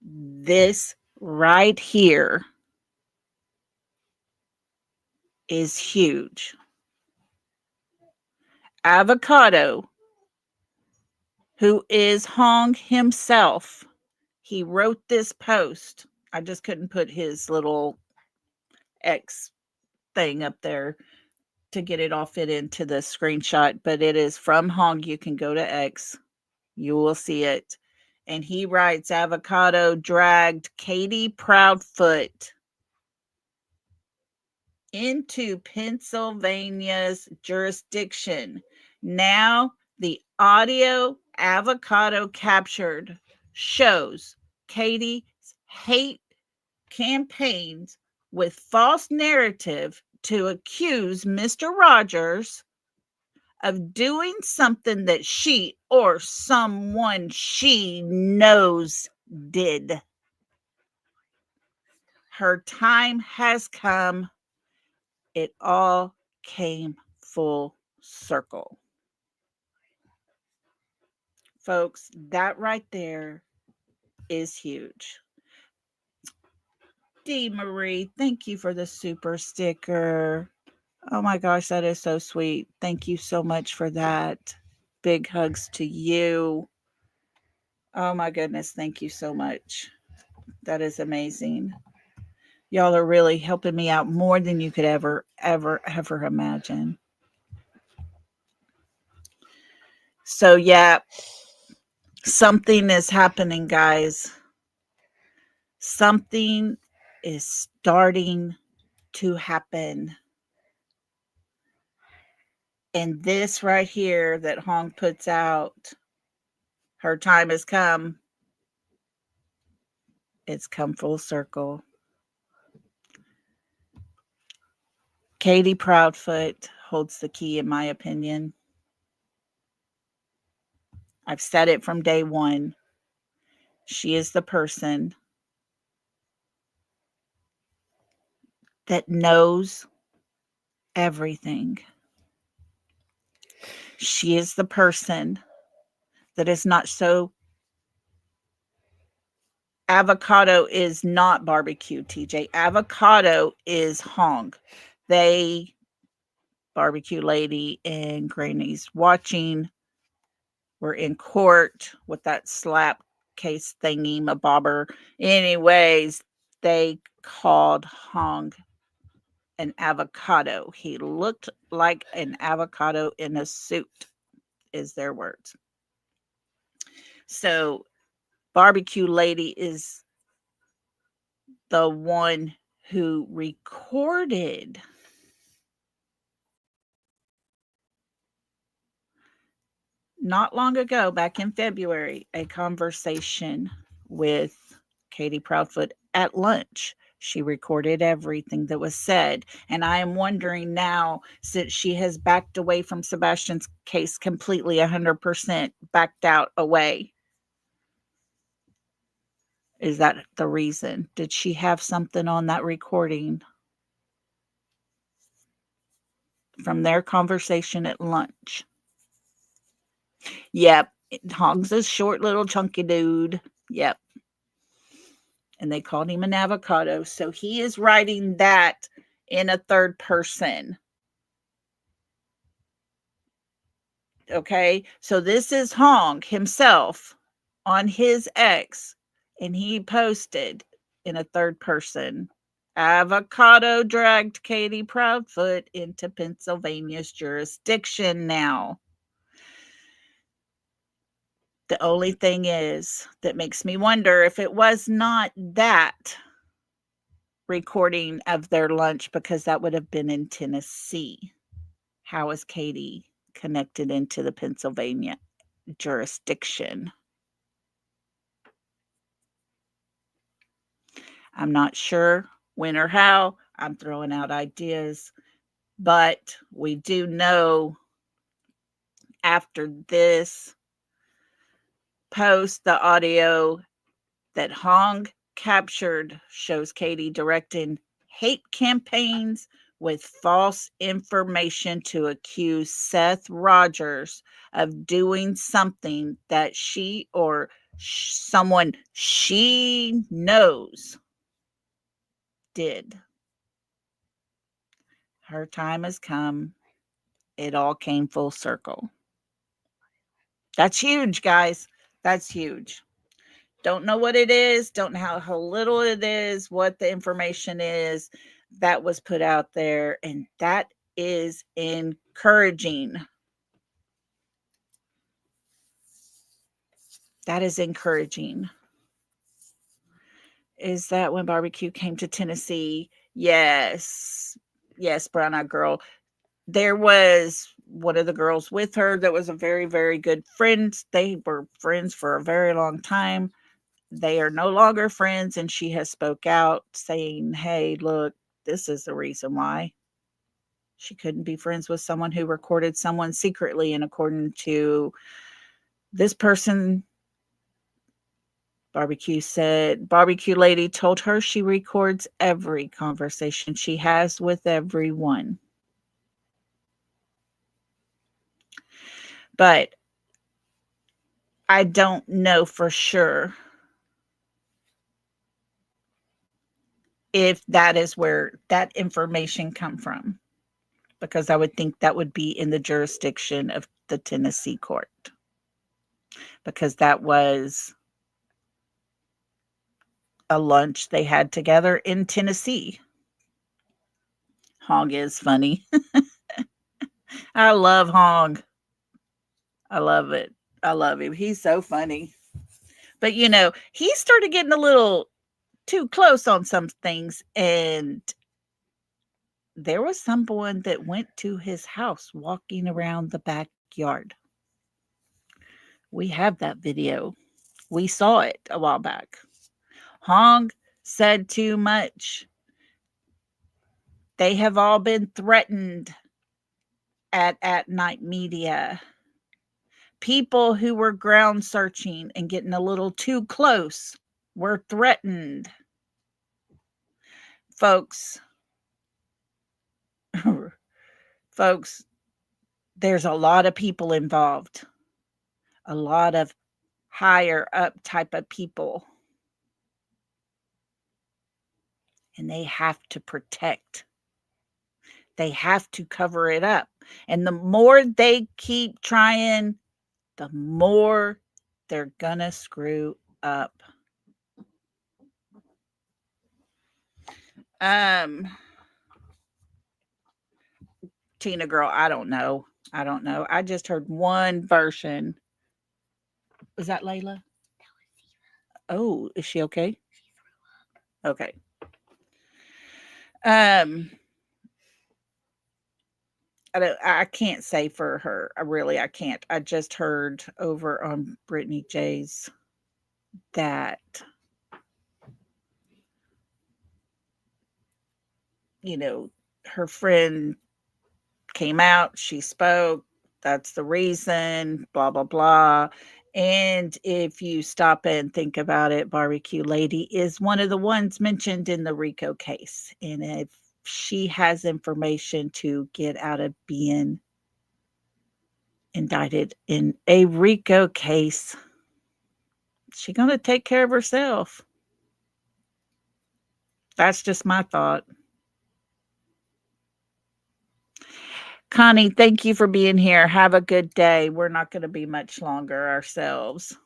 Speaker 1: this right here is huge. Avocado, who is Hong himself, he wrote this post. I just couldn't put his little X thing up there to get it all fit into the screenshot, but it is from Hong. You can go to X, you will see it. And he writes, Avocado dragged Katie Proudfoot into Pennsylvania's jurisdiction. Now, the audio Avocado captured shows Katie's hate campaigns with false narrative to accuse Mr. Rogers of doing something that she or someone she knows did. Her time has come. It all came full circle. Folks, that right there is huge. D. Marie, thank you for the super sticker. Oh my gosh, that is so sweet. Thank you so much for that. Big hugs to you. Oh my goodness, thank you so much. That is amazing. Y'all are really helping me out more than you could ever imagine. So, yeah, something is happening, guys. Something is starting to happen. And this right here that Hong puts out, her time has come. It's come full circle. Katie Proudfoot holds the key, in my opinion. I've said it from day one. She is the person that knows everything. She is the person that is not so. Avocado is not barbecue, TJ. Avocado is Hong. They, Barbecue Lady and Granny's watching, were in court with that slap case thingy, mabobber. Anyways, they called Hong an avocado. He looked like an avocado in a suit, is their words. So, Barbecue Lady is the one who recorded not long ago, back in February, a conversation with Katie Proudfoot at lunch. She recorded everything that was said. And I am wondering now, since she has backed away from Sebastian's case completely, 100% backed out away, Is that the reason? Did she have something on that recording from their conversation at lunch? Yep. Hong's a short little chunky dude. Yep. And they called him an avocado. So he is writing that in a third person. Okay. So this is Hong himself on his ex, and he posted in a third person. Avocado dragged Katie Proudfoot into Pennsylvania's jurisdiction now. The only thing is that makes me wonder if it was not that recording of their lunch, because that would have been in Tennessee. How is Katie connected into the Pennsylvania jurisdiction? I'm not sure when or how. I'm throwing out ideas, but we do know after this post, the audio that Hong captured shows Katie directing hate campaigns with false information to accuse Seth Rogers of doing something that she or someone she knows did. Her time has come. It all came full circle. That's huge, guys. That's huge. Don't know what it is. Don't know how little it is, what the information is that was put out there. And that is encouraging. That is encouraging. Is that when barbecue came to Tennessee? Yes. Yes, Brown Eyed Girl. There was one of the girls with her that was a very, very good friend. They were friends for a very long time. They are no longer friends, and she has spoke out saying, hey, look, this is the reason why she couldn't be friends with someone who recorded someone secretly. And according to this person, Barbecue said, Barbecue Lady told her she records every conversation she has with everyone. But I don't know for sure if that is where that information come from, because I would think that would be in the jurisdiction of the Tennessee court, because that was a lunch they had together in Tennessee. Hong is funny. I love Hong. I love it. I love him. He's so funny. But he started getting a little too close on some things, and there was someone that went to his house walking around the backyard. We have that video. We saw it a while back. Hong said too much. They have all been threatened at Night Media. People who were ground searching and getting a little too close were threatened. Folks, there's a lot of people involved. A lot of higher up type of people. And they have to protect. They have to cover it up. And the more they keep trying, the more they're gonna screw up. Tina girl, I don't know. I just heard one version. Was that Layla? Oh, is she okay? Okay. I can't say for her. I can't. I just heard over on Brittany J's that her friend came out, she spoke, that's the reason, blah blah blah. And if you stop and think about it, Barbecue Lady is one of the ones mentioned in the RICO case. And if she has information to get out of being indicted in a RICO case, she's going to take care of herself. That's just my thought. Connie, thank you for being here. Have a good day. We're not going to be much longer ourselves.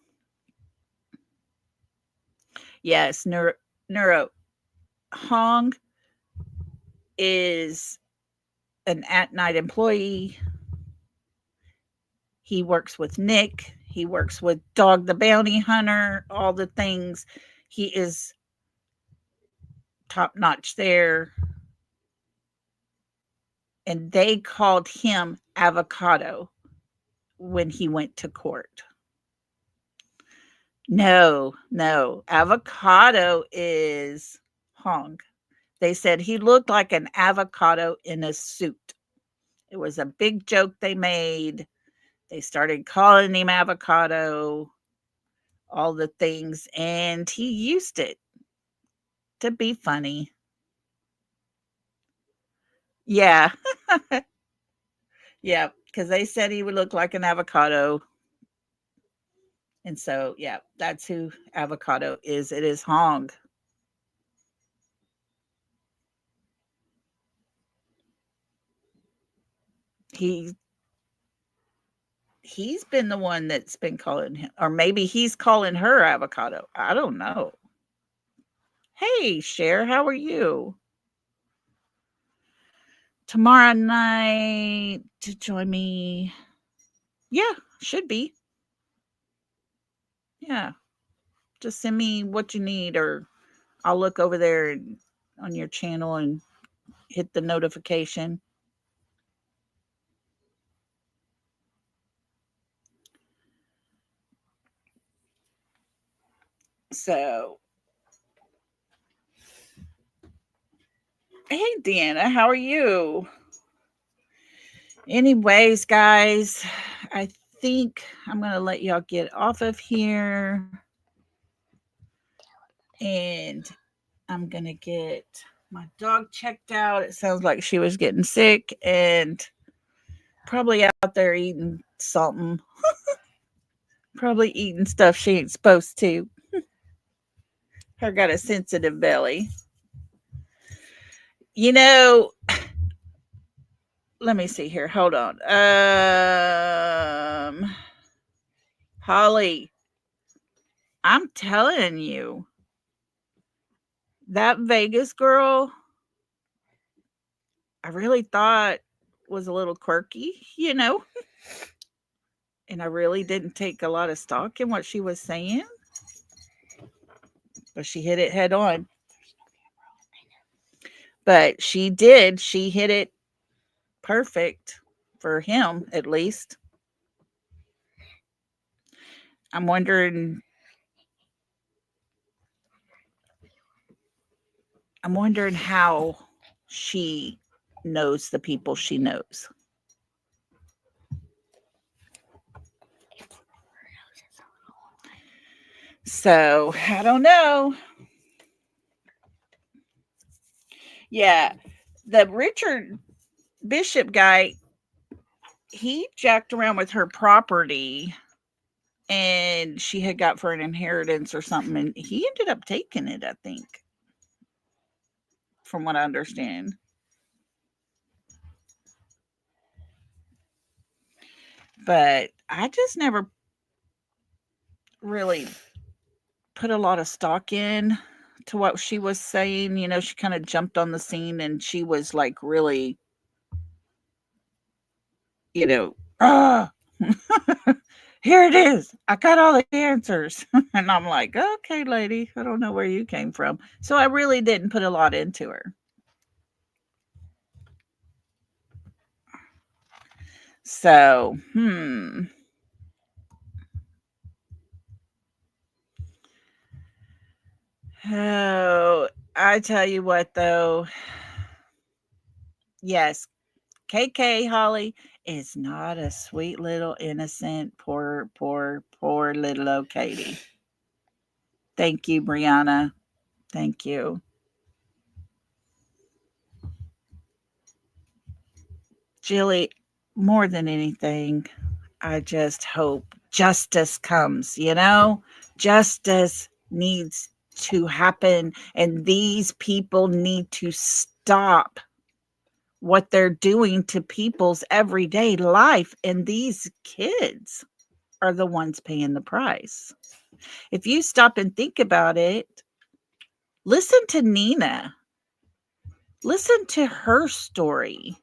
Speaker 1: Yes, Neuro Hong is an at-night employee. He works with Nick. He works with Dog the Bounty Hunter, all the things. He is top notch there. And they called him Avocado when he went to court. No. Avocado is Hong. They said he looked like an avocado in a suit. It was a big joke they made. They started calling him Avocado, all the things, and he used it to be funny. Yeah. Yeah, because they said he would look like an avocado. And so, yeah, that's who Avocado is. It is Hong. He he's been the one that's been calling him, or maybe he's calling her Avocado. I don't know. Hey, Cher, how are you? Tomorrow night to join me. Yeah, should be. Yeah. Just send me what you need, or I'll look over there on your channel and hit the notification. So, hey, Deanna, how are you? Anyways, guys, I think I'm going to let y'all get off of here. And I'm going to get my dog checked out. It sounds like she was getting sick and probably out there eating something. Probably eating stuff she ain't supposed to. Her got a sensitive belly. You know, let me see here. Hold on. Holly, I'm telling you, that Vegas girl, I really thought was a little quirky. And I really didn't take a lot of stock in what she was saying, but she hit it head on. But she did. She hit it perfect for him, at least. I'm wondering how she knows the people she knows. So, I don't know. Yeah, the Richard Bishop guy, he jacked around with her property and she had got for an inheritance or something, and he ended up taking it, I think, from what I understand. But I just never really put a lot of stock in to what she was saying. She kind of jumped on the scene and she was like really, ah, here it is. I got all the answers. And I'm like, okay, lady, I don't know where you came from. So I really didn't put a lot into her. So, Oh, I tell you what, though. Yes, KK, Holly, is not a sweet little innocent, poor little old Katie. Thank you, Brianna. Thank you. Jilly, more than anything, I just hope justice comes, Justice needs to happen, and these people need to stop what they're doing to people's everyday life, and these kids are the ones paying the price. If you stop and think about it, listen to Nina. Listen to her story.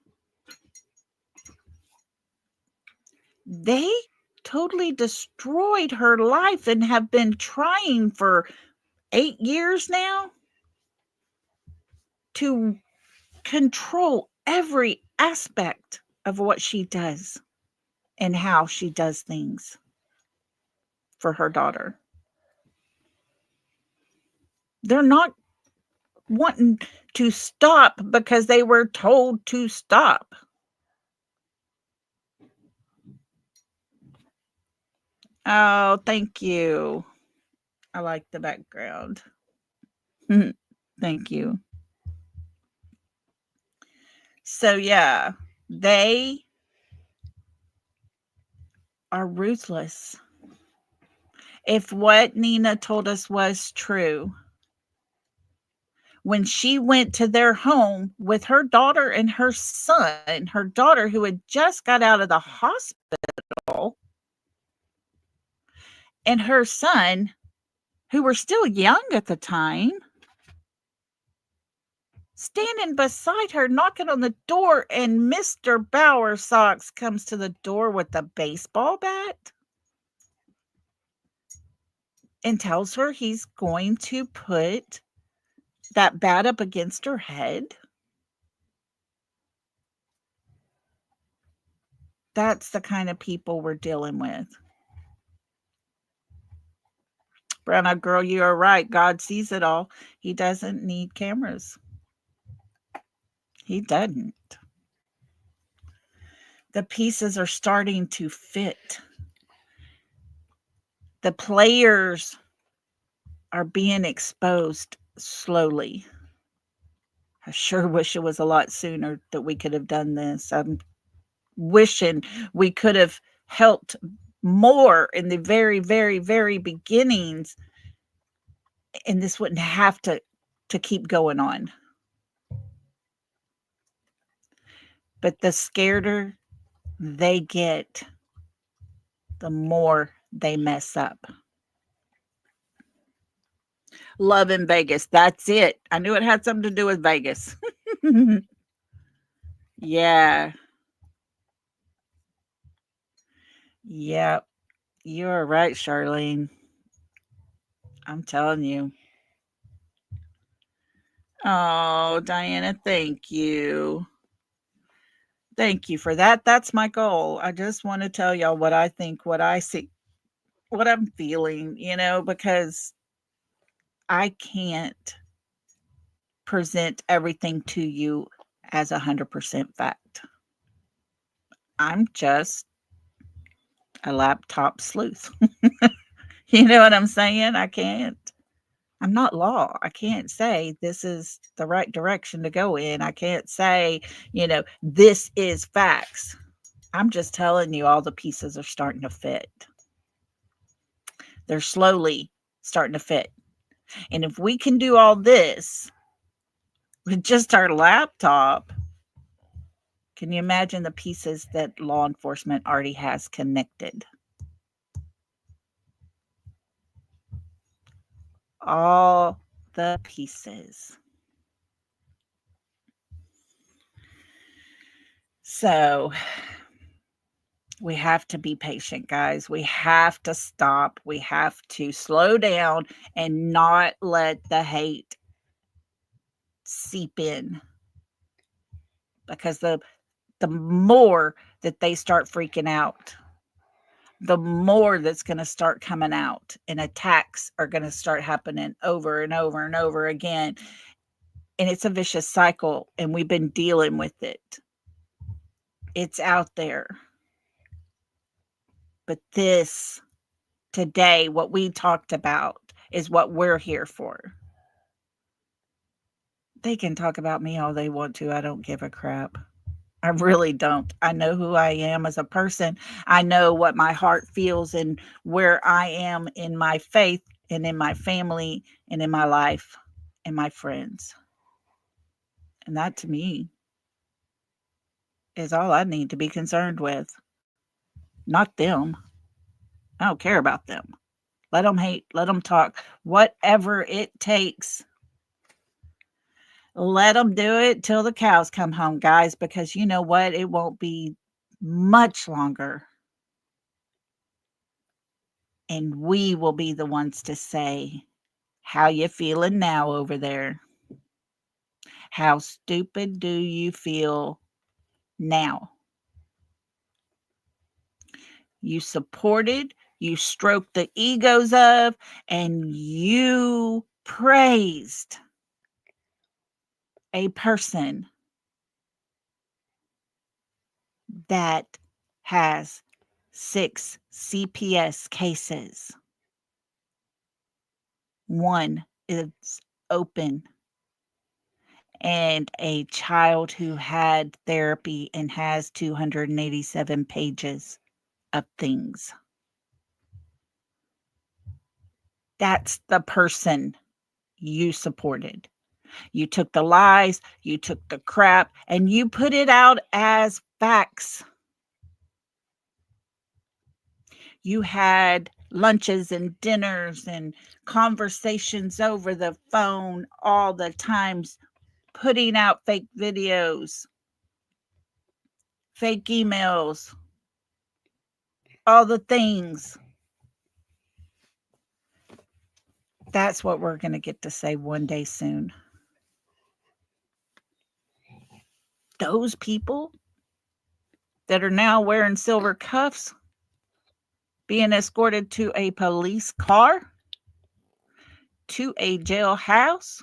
Speaker 1: They totally destroyed her life and have been trying for 8 years now to control every aspect of what she does and how she does things for her daughter. They're not wanting to stop because they were told to stop. Oh, thank you. I like the background. Thank you. So, yeah, they are ruthless. If what Nina told us was true, when she went to their home with her daughter and her son, her daughter who had just got out of the hospital, and her son, who were still young at the time, standing beside her, knocking on the door, and Mr. Bowersox comes to the door with a baseball bat and tells her he's going to put that bat up against her head. That's the kind of people we're dealing with. Brown eyed girl, you are right. God sees it all. He doesn't need cameras. He doesn't. The pieces are starting to fit. The players are being exposed slowly. I sure wish it was a lot sooner that we could have done this. I'm wishing we could have helped more in the very, very, very beginnings, and this wouldn't have to keep going on. But the scareder they get, the more they mess up. Love in Vegas. That's it. I knew it had something to do with Vegas. Yeah. Yep. You're right, Charlene. I'm telling you. Oh, Diana, thank you. Thank you for that. That's my goal. I just want to tell y'all what I think, what I see, what I'm feeling, because I can't present everything to you as 100% fact. I'm just a laptop sleuth. You know what I'm saying? I'm not law. I can't say this is the right direction to go in. I can't say, this is facts. I'm just telling you all the pieces are starting to fit. They're slowly starting to fit. And if we can do all this with just our laptop, can you imagine the pieces that law enforcement already has connected? All the pieces. So we have to be patient, guys. We have to stop. We have to slow down and not let the hate seep in. Because the more that they start freaking out, the more that's going to start coming out, and attacks are going to start happening over and over and over again. And it's a vicious cycle, and we've been dealing with it. It's out there. But this, today, what we talked about is what we're here for. They can talk about me all they want to. I don't give a crap. I really don't. I know who I am as a person. I know what my heart feels and where I am in my faith and in my family and in my life and my friends. And that to me is all I need to be concerned with. Not them. I don't care about them. Let them hate. Let them talk. Whatever it takes. Let them do it till the cows come home, guys, because you know what? It won't be much longer. And we will be the ones to say, how you feeling now over there? How stupid do you feel now? You supported, you stroked the egos of, and you praised a person that has 6 CPS cases. One is open, and a child who had therapy and has 287 pages of things. That's the person you supported. You took the lies, you took the crap, and you put it out as facts. You had lunches and dinners and conversations over the phone all the times, putting out fake videos, fake emails, all the things. That's what we're going to get to say one day soon. Those people that are now wearing silver cuffs, being escorted to a police car, to a jailhouse,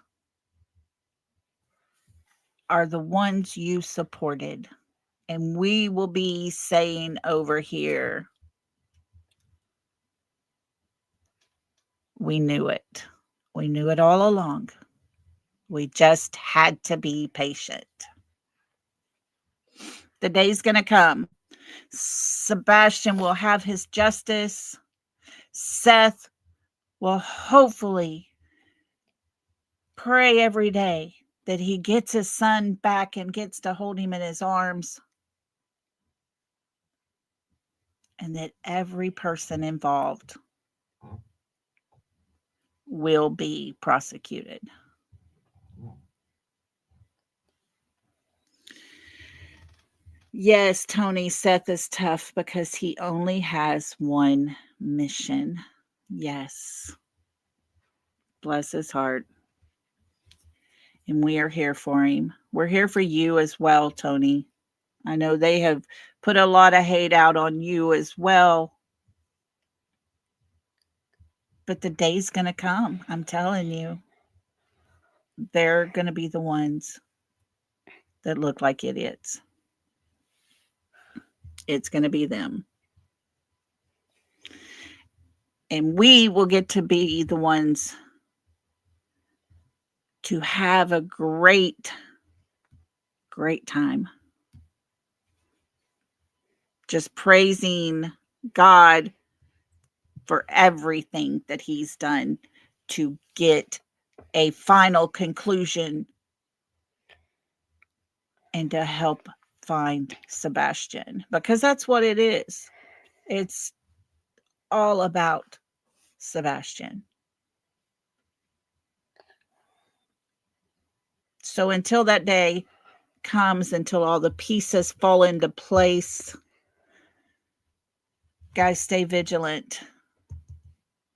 Speaker 1: are the ones you supported. And we will be saying over here, we knew it. We knew it all along. We just had to be patient. The day's going to come. Sebastian will have his justice. Seth will hopefully pray every day that he gets his son back and gets to hold him in his arms. And that every person involved will be prosecuted. Yes, Tony, Seth is tough because he only has one mission. Yes. Bless his heart. And we are here for him. We're here for you as well, Tony. I know they have put a lot of hate out on you as well. But the day's going to come. I'm telling you. They're going to be the ones that look like idiots. It's going to be them. And we will get to be the ones to have a great time. Just praising God for everything that he's done to get a final conclusion and to help find Sebastian, because that's what it is. It's all about Sebastian. So until that day comes, until all the pieces fall into place, guys, stay vigilant.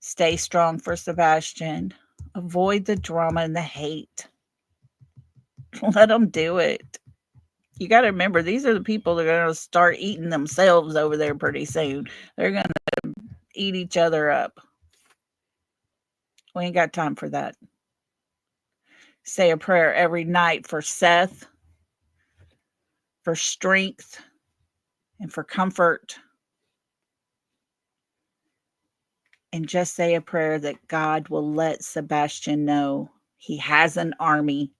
Speaker 1: Stay strong for Sebastian. Avoid the drama and the hate. Let them do it. You got to remember, these are the people that are going to start eating themselves over there pretty soon. They're going to eat each other up. We ain't got time for that. Say a prayer every night for Seth, for strength, and for comfort. And just say a prayer that God will let Sebastian know he has an army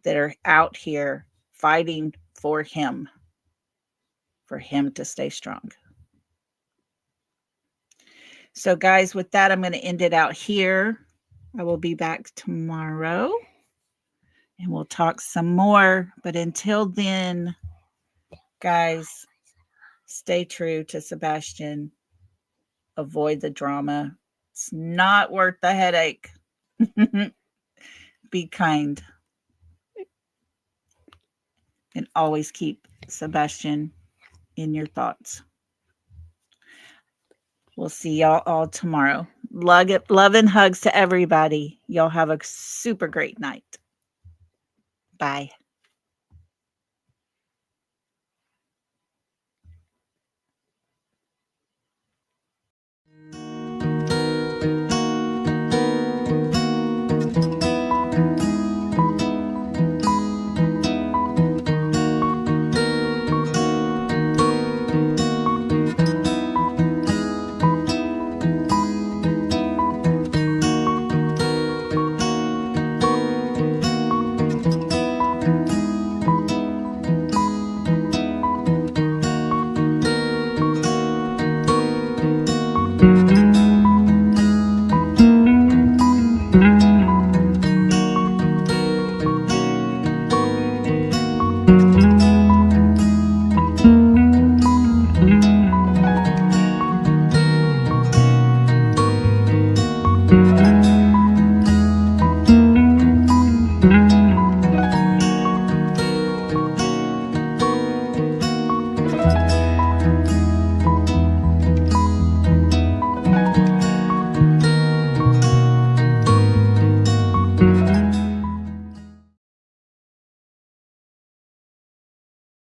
Speaker 1: that are out here fighting for him to stay strong. So, guys, with that, I'm going to end it out here. I will be back tomorrow and we'll talk some more. But until then, guys, stay true to Sebastian. Avoid the drama. It's not worth the headache. Be kind. And always keep Sebastian in your thoughts. We'll see y'all all tomorrow. Love and hugs to everybody. Y'all have a super great night. Bye.